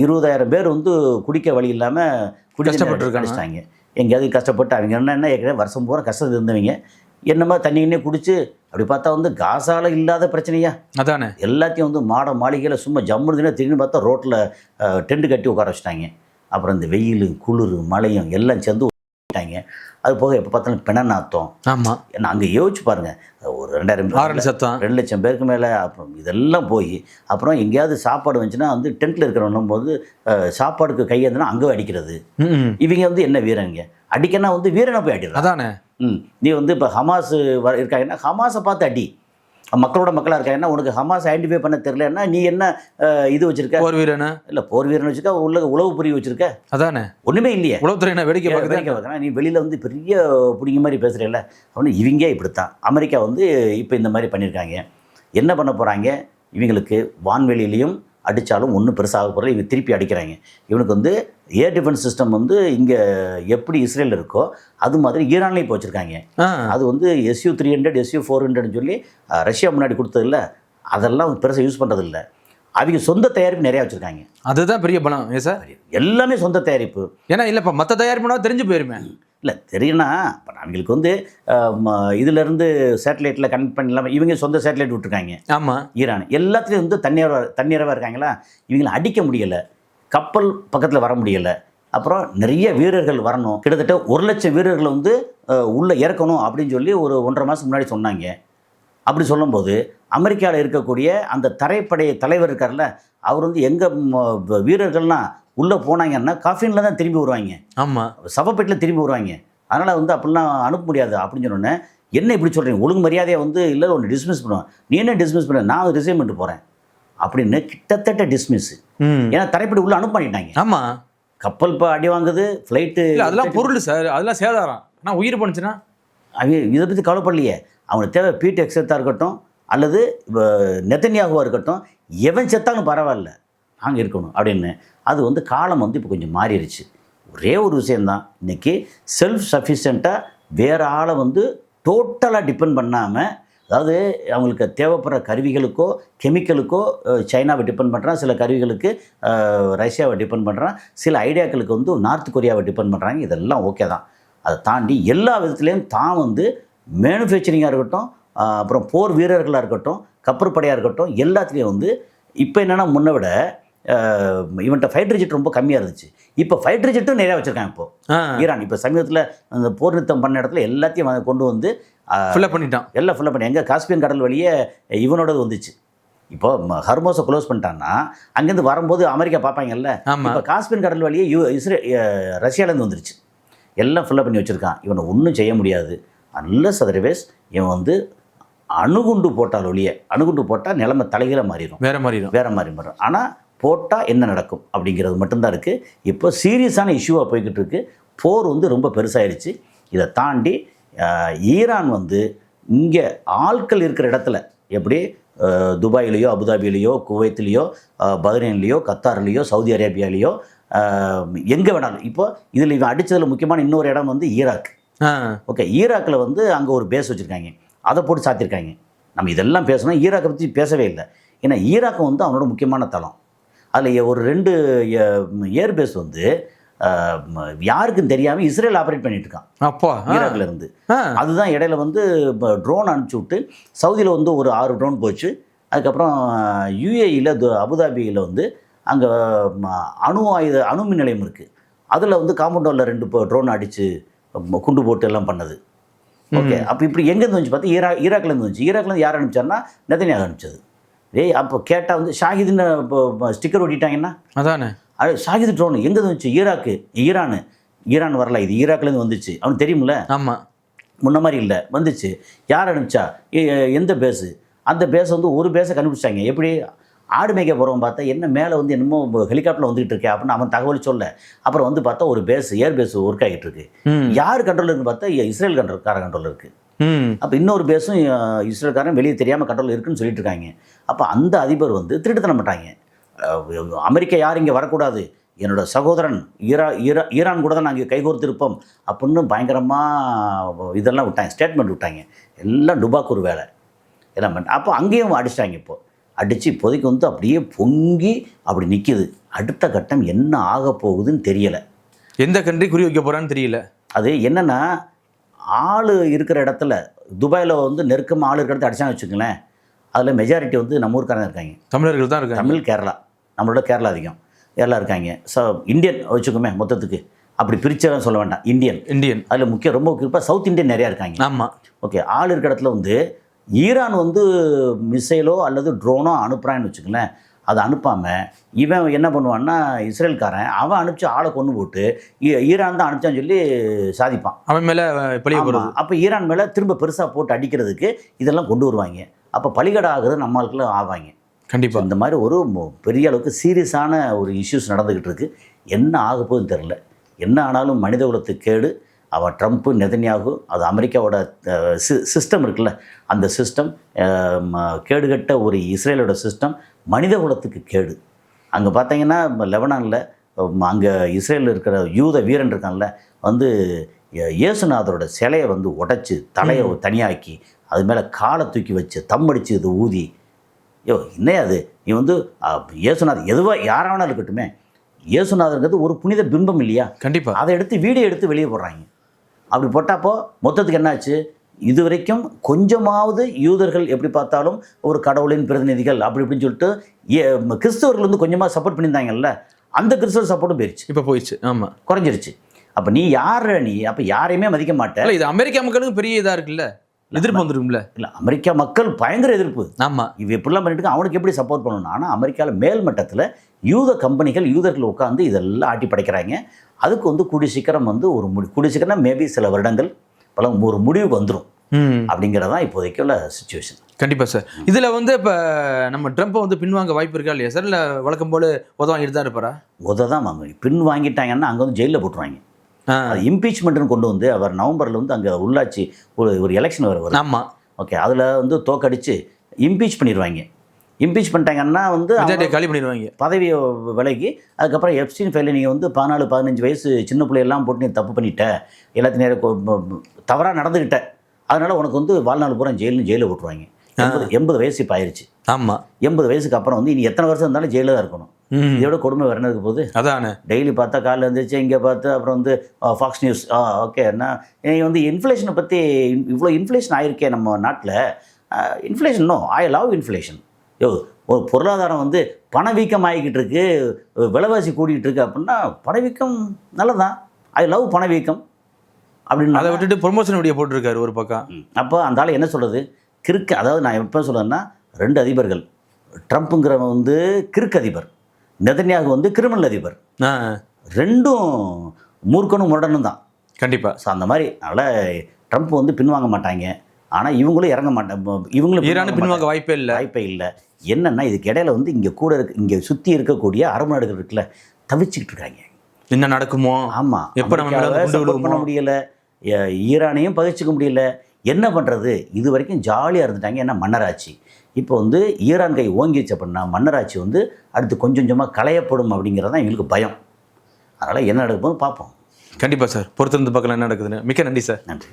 A: 20,000 பேர் வந்து குடிக்க வழி இல்லாமல் அடிச்சிட்டாங்க. எங்கேயாவது கஷ்டப்பட்டு அவங்க என்ன ஏற்கனவே வருஷம் பூரா கஷ்டத்தில் இருந்தவங்க என்னமா தண்ணின்னே குடிச்சு அப்படி பார்த்தா வந்து காசால இல்லாத பிரச்சனையா
B: அதானே.
A: எல்லாத்தையும் வந்து மாளிகையில் சும்மா ஜம்முன்னு திடீர்னு பார்த்தா ரோட்டில் டென்ட் கட்டி உட்கார வச்சுட்டாங்க. அப்புறம் இந்த வெயில், குளிர், மழையும் எல்லாம் சேர்ந்து அது போக எப்போ பார்த்தாலும் பிணநாத்தம்.
B: ஆமாம்.
A: ஏன்னா அங்கே யோசிச்சு பாருங்கள், ஒரு
B: 2000 சத்தம்
A: 2 லட்சம் பேருக்கு மேலே. அப்புறம் இதெல்லாம் போய் அப்புறம் எங்கேயாவது சாப்பாடு வந்துச்சுன்னா வந்து டென்ட்டில் இருக்கிறவனும் போது சாப்பாடுக்கு கையேந்தினா அங்கே அடிக்கிறது. இவங்க வந்து என்ன வீரங்க அடிக்கன்னா வந்து வீரனை போய் அடிக்கிறது.
B: அதானே.
A: நீ வந்து இப்போ ஹமாஸ் இருக்காங்கன்னா ஹமாஸை பார்த்து அடி. மக்களோட மக்களாக இருக்காங்கன்னா உனக்கு ஹமாஸ் ஐடென்டிஃபை பண்ண தெரியலன்னா நீ என்ன இது வச்சிருக்க?
B: போர் வீரனா
A: இல்லை, போர் வீரன் வச்சுருக்க, உள்ள உளவு புரிய வச்சிருக்க.
B: அதானே.
A: ஒன்றுமே இல்லையே.
B: உளவுத்துறை வேடிக்கை
A: பார்க்குறேன். நீ வெளியில் வந்து பெரிய பிடிங்க மாதிரி பேசுகிறேல்ல, அவனு இவங்க இப்படித்தான். அமெரிக்கா வந்து இப்போ இந்த மாதிரி பண்ணியிருக்காங்க. என்ன பண்ண போகிறாங்க? இவங்களுக்கு வான்வெளியிலையும் அடித்தாலும் ஒன்றும் பெருசாக போகிறல, இவங்க திருப்பி அடிக்கிறாங்க. இவனுக்கு வந்து ஏர் டிஃபென்ஸ் சிஸ்டம் வந்து இங்கே எப்படி இஸ்ரேல் இருக்கோ அது மாதிரி ஈரான்லேயும் இப்போ வச்சுருக்காங்க. அது வந்து SU-300 SU-400ன்னு சொல்லி ரஷ்யா முன்னாடி கொடுத்ததில்ல, அதெல்லாம் பெருசாக யூஸ் பண்ணுறதில்ல. அவங்க சொந்த தயாரிப்பு நிறையா வச்சுருக்காங்க.
B: அதுதான் பெரிய பலம். ஏன் சார்?
A: எல்லாமே சொந்த தயாரிப்பு.
B: ஏன்னா இல்லைப்பா, மற்ற தயாரிப்புனா தெரிஞ்சு போயிருமே.
A: இல்லை தெரியும்னா இப்போ அவங்களுக்கு வந்து இதிலேருந்து சேட்டலைட்டில் கனெக்ட் பண்ணலாமல் இவங்க சொந்த சேட்டலைட் விட்டுருக்காங்க.
B: ஆமாம்.
A: ஈரான் எல்லாத்துலேயும் வந்து தண்ணீரவாக இருக்காங்களா, இவங்களை அடிக்க முடியலை, கப்பல் பக்கத்தில் வர முடியலை. அப்புறம் நிறைய வீரர்கள் வரணும், கிட்டத்தட்ட 1 லட்சம் வீரர்களை வந்து உள்ளே இறக்கணும் அப்படின்னு சொல்லி ஒரு 1.5 மாதம் முன்னாடி சொன்னாங்க. அப்படி சொல்லும்போது அமெரிக்காவில் இருக்கக்கூடிய அந்த தரைப்படை தலைவர் இருக்கார்ல, அவர் வந்து எங்கள் வீரர்கள்லாம் உள்ளே போனாங்கன்னா காஃபினில் தான் திரும்பி வருவாங்க. ஆமாம், சவப்பேட்டில் திரும்பி வருவாங்க. அதனால் வந்து அப்படிலாம் அனுப்ப முடியாது அப்படின்னு சொன்னோன்னே, என்ன இப்படி சொல்கிறீங்க? ஒழுங்கு மரியாதையை வந்து இல்லை ஒன்று டிஸ்மிஸ் பண்ணுவேன். நீ என்ன டிஸ்மிஸ் பண்ண? நான் ரிசைன் பண்ணிட்டு போகிறேன் அப்படின்னு கிட்டத்தட்ட டிஸ்மிஸ். ஏன்னா தரைப்படை உள்ளே அனுப்ப பண்ணிட்டாங்க. ஆமாம், கப்பல் இப்போ அடி வாங்குது, ஃப்ளைட்டு
B: அதெல்லாம் பொருள் சார், அதெல்லாம் சேதாரம். ஆனால் உயிர் பண்ணுச்சுன்னா
A: அவங்க இதை பற்றி கவலைப்படலையே. அவனுக்கு தேவை பீட் எக்ஸத்தாக இருக்கட்டும் அல்லது நெத்தன்யாகுவாக இருக்கட்டும், எவன் செத்தாலும் பரவாயில்ல, நாங்கள் இருக்கணும் அப்படின்னு. அது வந்து காலம் வந்து இப்போ கொஞ்சம் மாறிடுச்சு. ஒரே ஒரு விஷயந்தான், இன்றைக்கி செல்ஃப் சஃபிஷியண்ட்டாக வேறு ஆளை வந்து டோட்டலாக டிபெண்ட் பண்ணாமல், அதாவது அவங்களுக்கு தேவைப்படுற கருவிகளுக்கோ கெமிக்கலுக்கோ சைனாவை டிபெண்ட் பண்ணுறான், சில கருவிகளுக்கு ரஷ்யாவை டிபெண்ட் பண்ணுறான், சில ஐடியாக்களுக்கு வந்து நார்த் கொரியாவை டிபெண்ட் பண்ணுறாங்க. இதெல்லாம் ஓகே தான். அதை தாண்டி எல்லா விதத்துலேயும் தான் வந்து மேனுஃபேக்சரிங்காக இருக்கட்டும், அப்புறம் போர் வீரர்களாக இருக்கட்டும், கப்பற்படையாக இருக்கட்டும், எல்லாத்துலேயும் வந்து இப்போ என்னென்னா முன்னை விட இவன்கிட்ட ஃபைட்டர் ஜெட் ரொம்ப கம்மியாக இருந்துச்சு. இப்போ ஃபைட்டர் ஜெட்டும் நிறையா வச்சுருக்காங்க. இப்போது ஈரான் இப்போ சமீபத்தில் அந்த போர் நிறுத்தம் பண்ண இடத்துல எல்லாத்தையும் கொண்டு வந்து
B: ஃபில்லப் பண்ணிட்டான்.
A: எல்லாம் ஃபில்லப் பண்ணி எங்கே காஸ்பியன் கடல் வழியே இவனோடது வந்துச்சு. இப்போ ஹர்மோஸை க்ளோஸ் பண்ணிட்டான்னா அங்கேருந்து வரும்போது அமெரிக்கா பார்ப்பாங்கல்ல, இப்போ காஸ்பியன் கடல் வழியே ரஷ்யாவிலேருந்து வந்துருச்சு. எல்லாம் ஃபில்லப் பண்ணி வச்சுருக்கான். இவனை ஒன்றும் செய்ய முடியாது. அன்லஸ் அதர்வைஸ் இவன் வந்து அணுகுண்டு போட்டால் ஒழிய, அணுகுண்டு போட்டால் நிலைமை தலைகீழ மாறிடும், வேறு மாறிடும். ஆனால் போட்டால் என்ன நடக்கும் அப்படிங்கிறது மட்டும்தான் இருக்குது. இப்போ சீரியஸான இஷ்யூவாக போய்கிட்டு இருக்குது. போர் வந்து ரொம்ப பெருசாகிடுச்சு. இதை தாண்டி ஈரான் வந்து இங்கே ஆட்கள் இருக்கிற இடத்துல, எப்படி துபாயிலேயோ அபுதாபிலேயோ குவைத்திலேயோ பஹ்ரைன்லேயோ கத்தார்லேயோ சவுதி அரேபியாலேயோ எங்கே வேணாலும், இப்போ இதில் இவன் அடித்ததில் முக்கியமான இன்னொரு இடம் வந்து ஈராக். ஓகே, ஈராக்கில் வந்து அங்கே ஒரு பேஸ் வச்சுருக்காங்க, அதை போட்டு சாத்திருக்காங்க. நம்ம இதெல்லாம் பேசணும், ஈராக்கை பற்றி பேசவே இல்லை. ஏன்னா ஈராக் வந்து அவனோட முக்கியமான தளம். அதில் ஒரு 2 ஏர்பேஸ் வந்து யாருக்கும் தெரியாமல் இஸ்ரேல் ஆப்ரேட் பண்ணிட்டு இருக்கான் அப்போ ஈராக்ல இருந்து. அதுதான் இடையில வந்து ட்ரோன் அனுப்பிச்சி விட்டு சவுதியில் வந்து ஒரு 6 ட்ரோன் போச்சு. அதுக்கப்புறம் UAEயில் அபுதாபியில் வந்து அங்கே அணு மின் நிலையம் இருக்குது. அதில் வந்து காம்பவுண்டில் 2 ட்ரோன் அடித்து குண்டு போட்டு எல்லாம் பண்ணது. ஓகே, அப்போ இப்படி எங்கேருந்து வந்துச்சு பார்த்தா ஈராக்லேருந்து வந்துச்சு. ஈராக்லேருந்து யார் அனுப்பிச்சாருன்னா நெதன்யாகு அனுப்பிச்சது. அப்போ கேட்டால் வந்து ஷாகிதுன்னு இப்போ ஸ்டிக்கர் ஓட்டிட்டாங்கன்னா அதானே ஷாகிது ட்ரோன் எங்கே வந்துச்சு? ஈரான் வரல, இது ஈராக்லேருந்து வந்துச்சு. அவனுக்கு தெரியுமில்ல. ஆமாம், முன்ன மாதிரி இல்லை, வந்துச்சு. யார் அனுப்பிச்சா? எந்த பேஸு? அந்த பேஸை வந்து ஒரு பேஸை கண்டுபிடிச்சாங்க. எப்படி ஆடு மேய்க்க போகிறவன் பார்த்தா என்ன மேலே வந்து என்னமோ ஹெலிகாப்டரில் வந்துகிட்டு இருக்கே அப்படின்னு அவன் தகவல் சொல்ல, அப்புறம் வந்து பார்த்தா ஒரு பேஸ் ஏர் பேஸ் ஒர்க் ஆகிட்டு இருக்கு. யார் கண்ட்ரோல் இருக்குன்னு பார்த்தா இஸ்ரேல் கண்ட்ரோல் இருக்குது. அப்போ இன்னொரு பேஸும் இஸ்ரேல்காரன் வெளியே தெரியாமல் கண்ட்ரோல் இருக்குன்னு சொல்லிட்டு இருக்காங்க. அப்போ அந்த அதிபர் வந்து திருட்டுத்தனம் பண்ணிட்டாங்க. அமெரிக்கா யார் இங்கே வரக்கூடாது, என்னோட சகோதரன் ஈரான் கூட தான் நாங்கள் கைகோர்த்து இருப்போம் அப்படின்னு பயங்கரமாக இதெல்லாம் விட்டாங்க, ஸ்டேட்மெண்ட் விட்டாங்க. எல்லாம் டுபாக்கூர் வேலை எல்லாம் பண்ண. அப்போ அங்கேயும் அடிச்சிட்டாங்க. இப்போது அடித்து இப்போதைக்கு வந்து அப்படியே பொங்கி அப்படி நிற்கிது. அடுத்த கட்டம் என்ன ஆக போகுதுன்னு தெரியலை.
B: எந்த கண்ட்ரி குறி வைக்க போகிறான்னு தெரியல. அது
A: என்னென்னா, ஆள் இருக்கிற இடத்துல துபாயில் வந்து நெருக்கமாக ஆள் இருக்கிற இடத்துல அடிச்சான்னு வச்சுக்கங்களேன், அதில் மெஜாரிட்டி வந்து நம்ம ஊருக்காரங்க இருக்காங்க,
B: தமிழர்கள் தான் இருக்காங்க.
A: தமிழ் கேரளா, நம்மளோட கேரளா அதிகம், எல்லாம் இருக்காங்க. இந்தியன் வச்சுக்கோமே மொத்தத்துக்கு. அப்படி பிரிச்செல்லாம் சொல்ல வேண்டாம், இந்தியன் அதில் ரொம்ப குறிப்பாக சவுத் இந்தியன் நிறையா இருக்காங்க.
B: ஆமாம்.
A: ஓகே, ஆள் இருக்கிற இடத்துல வந்து ஈரான் வந்து மிசைலோ அல்லது ட்ரோனோ அனுப்புகிறான்னு வச்சுக்கங்களேன், அதை அனுப்பாமல் இவன் என்ன பண்ணுவான்னா, இஸ்ரேல்காரன் அவன் அனுப்பிச்சு ஆளை கொண்டு போட்டு ஈரான் தான் அனுப்பிச்சான்னு சொல்லி சாதிப்பான்,
B: அவன் மேலே பழிய போகிறது.
A: அப்போ ஈரான் மேலே திரும்ப பெருசாக போட்டு அடிக்கிறதுக்கு இதெல்லாம் கொண்டு வருவாங்க. அப்போ பலிகடை ஆகுறது நம்மளுக்குள்ள ஆவாங்க.
B: கண்டிப்பாக
A: இந்த மாதிரி ஒரு பெரிய அளவுக்கு சீரியஸான ஒரு இஷ்யூஸ் நடந்துக்கிட்டு இருக்கு. என்ன ஆக போகுதுன்னு தெரில. என்ன ஆனாலும் மனித குலத்துக்கு கேடு. அவன் ட்ரம்ப்பு, நெதன்யாகு, அது அமெரிக்காவோட சிஸ்டம் இருக்குல்ல, அந்த சிஸ்டம் கேடுகட்ட ஒரு இஸ்ரேலோட சிஸ்டம் மனித குலத்துக்கு கேடு. அங்கே பார்த்தீங்கன்னா லெபனானில் அங்கே இஸ்ரேலில் இருக்கிற யூத வீரன் இருக்கான்ல, வந்து இயேசுநாதரோட சிலையை வந்து உடைச்சி தலையை தனியாக்கி அது மேலே காலை தூக்கி வச்சு தம்மடிச்சு இது ஊதி, என்னையா அது, நீ வந்து இயேசுநாதர் எதுவாக யாராவது இருக்கட்டுமே, இயேசுநாதருங்கிறது ஒரு புனித பிம்பம் இல்லையா?
B: கண்டிப்பாக.
A: அதை எடுத்து வீடியோ எடுத்து வெளியே போடுறாங்க. அப்படி போட்டாப்போ மொத்தத்துக்கு என்னாச்சு, இது வரைக்கும் கொஞ்சமாவது யூதர்கள் எப்படி பார்த்தாலும் ஒரு கடவுளின் பிரதிநிதிகள் அப்படி இப்படின்னு சொல்லிட்டு கிறிஸ்தவர்கள் வந்து கொஞ்சமாக சப்போர்ட் பண்ணியிருந்தாங்கல்ல, அந்த கிறிஸ்தவர் சப்போர்ட்டும் போயிடுச்சு,
B: இப்போ போயிடுச்சு. ஆமாம்,
A: குறைஞ்சிருச்சு. அப்போ நீ யார், நீ அப்போ யாரையுமே மதிக்க மாட்டேன்.
B: இது அமெரிக்கா மக்களுக்கு பெரிய இதாக இருக்குல்ல, எதிர்ப்பு வந்துருக்கும்ல.
A: இல்லை, அமெரிக்கா மக்கள் பயங்கர எதிர்ப்பு.
B: ஆமாம்,
A: இவ எப்படிலாம் பண்ணிட்டு அவனுக்கு எப்படி சப்போர்ட் பண்ணணும். ஆனால் அமெரிக்காவில் மேல் மட்டத்தில் யூத கம்பெனிகள் யூதர்கள் உட்காந்து இதெல்லாம் ஆட்டி படைக்கிறாங்க. அதுக்கு வந்து கூடிய சீக்கிரம் வந்து கூடிய சீக்கிரம் மேபி சில வருடங்கள் ஒரு முடிவுக்கு வந்துடும் அப்படிங்கிறதான் இப்போதைக்கு உள்ள சிச்சுவேஷன்.
B: கண்டிப்பாக சார். இதில் வந்து இப்போ நம்ம ட்ரம்ப்பை வந்து பின்வாங்க வாய்ப்பு இருக்கா இல்லையா சார்? இல்லை வழக்கம் போல் வாங்கிட்டு தான் இருப்பாரா?
A: தான் வாங்க. பின் வாங்கிட்டாங்கன்னா அங்கே வந்து ஜெயிலில் போட்டுருவாங்க. அது இம்பீச்மெண்ட்னு கொண்டு வந்து அவர் நவம்பரில் வந்து அங்கே உள்ளாட்சி ஒரு எலெக்ஷன் வரும்.
B: ஆமாம்,
A: ஓகே, அதில் வந்து தோக்கடிச்சு இம்பீச் பண்ணிடுவாங்க. இம்பீச் பண்ணிட்டாங்கன்னா வந்து
B: காலி பண்ணிடுவாங்க
A: பதவியை விலகி. அதுக்கப்புறம் எப்ஸ்டீன் ஃபைலில் நீங்கள் வந்து 14-15 வயசு சின்ன பிள்ளையெல்லாம் போட்டு நீ தப்பு பண்ணிட்ட, எல்லாத்தையும் நேரம் தவறாக நடந்துக்கிட்ட, அதனால் உனக்கு வந்து வாழ்நாள் பூரா ஜெயிலில் போட்டுருவாங்க. 80 வயசு இப்போ ஆயிடுச்சு.
B: ஆமாம்,
A: 80 வயசுக்கு அப்புறம் வந்து இனி எத்தனை வருஷம் இருந்தாலும் ஜெயிலில் தான் இருக்கணும். இதோட கொடுமை வேறு இருக்க போகுது.
B: அதானே,
A: டெய்லி பார்த்தா காலையில் இருந்துச்சு, இங்கே பார்த்து அப்புறம் வந்து ஃபாக்ஸ் நியூஸ். ஓகே, நீங்கள் வந்து இன்ஃப்ளேஷனை பற்றி இவ்வளோ இன்ஃப்ளேஷன் ஆகிருக்கே நம்ம நாட்டில். Inflation no, I love inflation. ஒரு பொருளாதாரம் வந்து பணவீக்கம் ஆகிக்கிட்டு இருக்கு, விலைவாசி கூடிக்கிட்டு இருக்கு அப்படின்னா பணவீக்கம் நல்லதான். ஐ லவ் பணவீக்கம் அப்படின்னு
B: அதை விட்டுட்டு ப்ரொமோஷன் வீடியோ போட்டிருக்காரு ஒரு பக்கம்.
A: அப்போ அந்த ஆள் என்ன சொல்கிறது, கிறுக்கு. அதாவது நான் எப்போ சொல்கிறேன்னா, 2 அதிபர்கள், ட்ரம்ப்புங்கிறவன் வந்து கிறுக்கு அதிபர், நெதன்யாகு வந்து கிரிமினல் அதிபர். ரெண்டும் மூர்க்கனும் முரடனும் தான்.
B: கண்டிப்பாக.
A: ஸோ அந்த மாதிரி அதனால் ட்ரம்ப் வந்து பின்வாங்க மாட்டாங்க. ஆனால் இவங்களும் இறங்க மாட்டாங்க. இவங்களும்
B: ஈரான் பின்வாங்க வாய்ப்பே இல்லை.
A: என்னென்னா இதுக்கு இடையில வந்து இங்கே சுற்றி இருக்கக்கூடிய அரபு நாடுகள் இருக்குல்ல, தவிச்சுக்கிட்டு இருக்காங்க.
B: என்ன நடக்குமோ,
A: ஆமாம்,
B: எப்போ நம்ம
A: பண்ண முடியலை, ஈரானையும் பகிச்சிக்க முடியல, என்ன பண்ணுறது. இது வரைக்கும் ஜாலியாக இருந்துட்டாங்க. ஏன்னா மன்னராட்சி. இப்போ வந்து ஈரான் கை ஓங்கிச்சு அப்படின்னா மன்னராட்சி வந்து அடுத்து கொஞ்சம் கொஞ்சமாக களையப்படும் அப்படிங்கிறது தான் எங்களுக்கு பயம். அதனால் என்ன நடக்கும்போது பார்ப்போம்.
B: கண்டிப்பாக சார், பொறுத்திருந்து பார்க்கலாம் என்ன நடக்குதுன்னு. மிக்க நன்றி சார்.
A: நன்றி.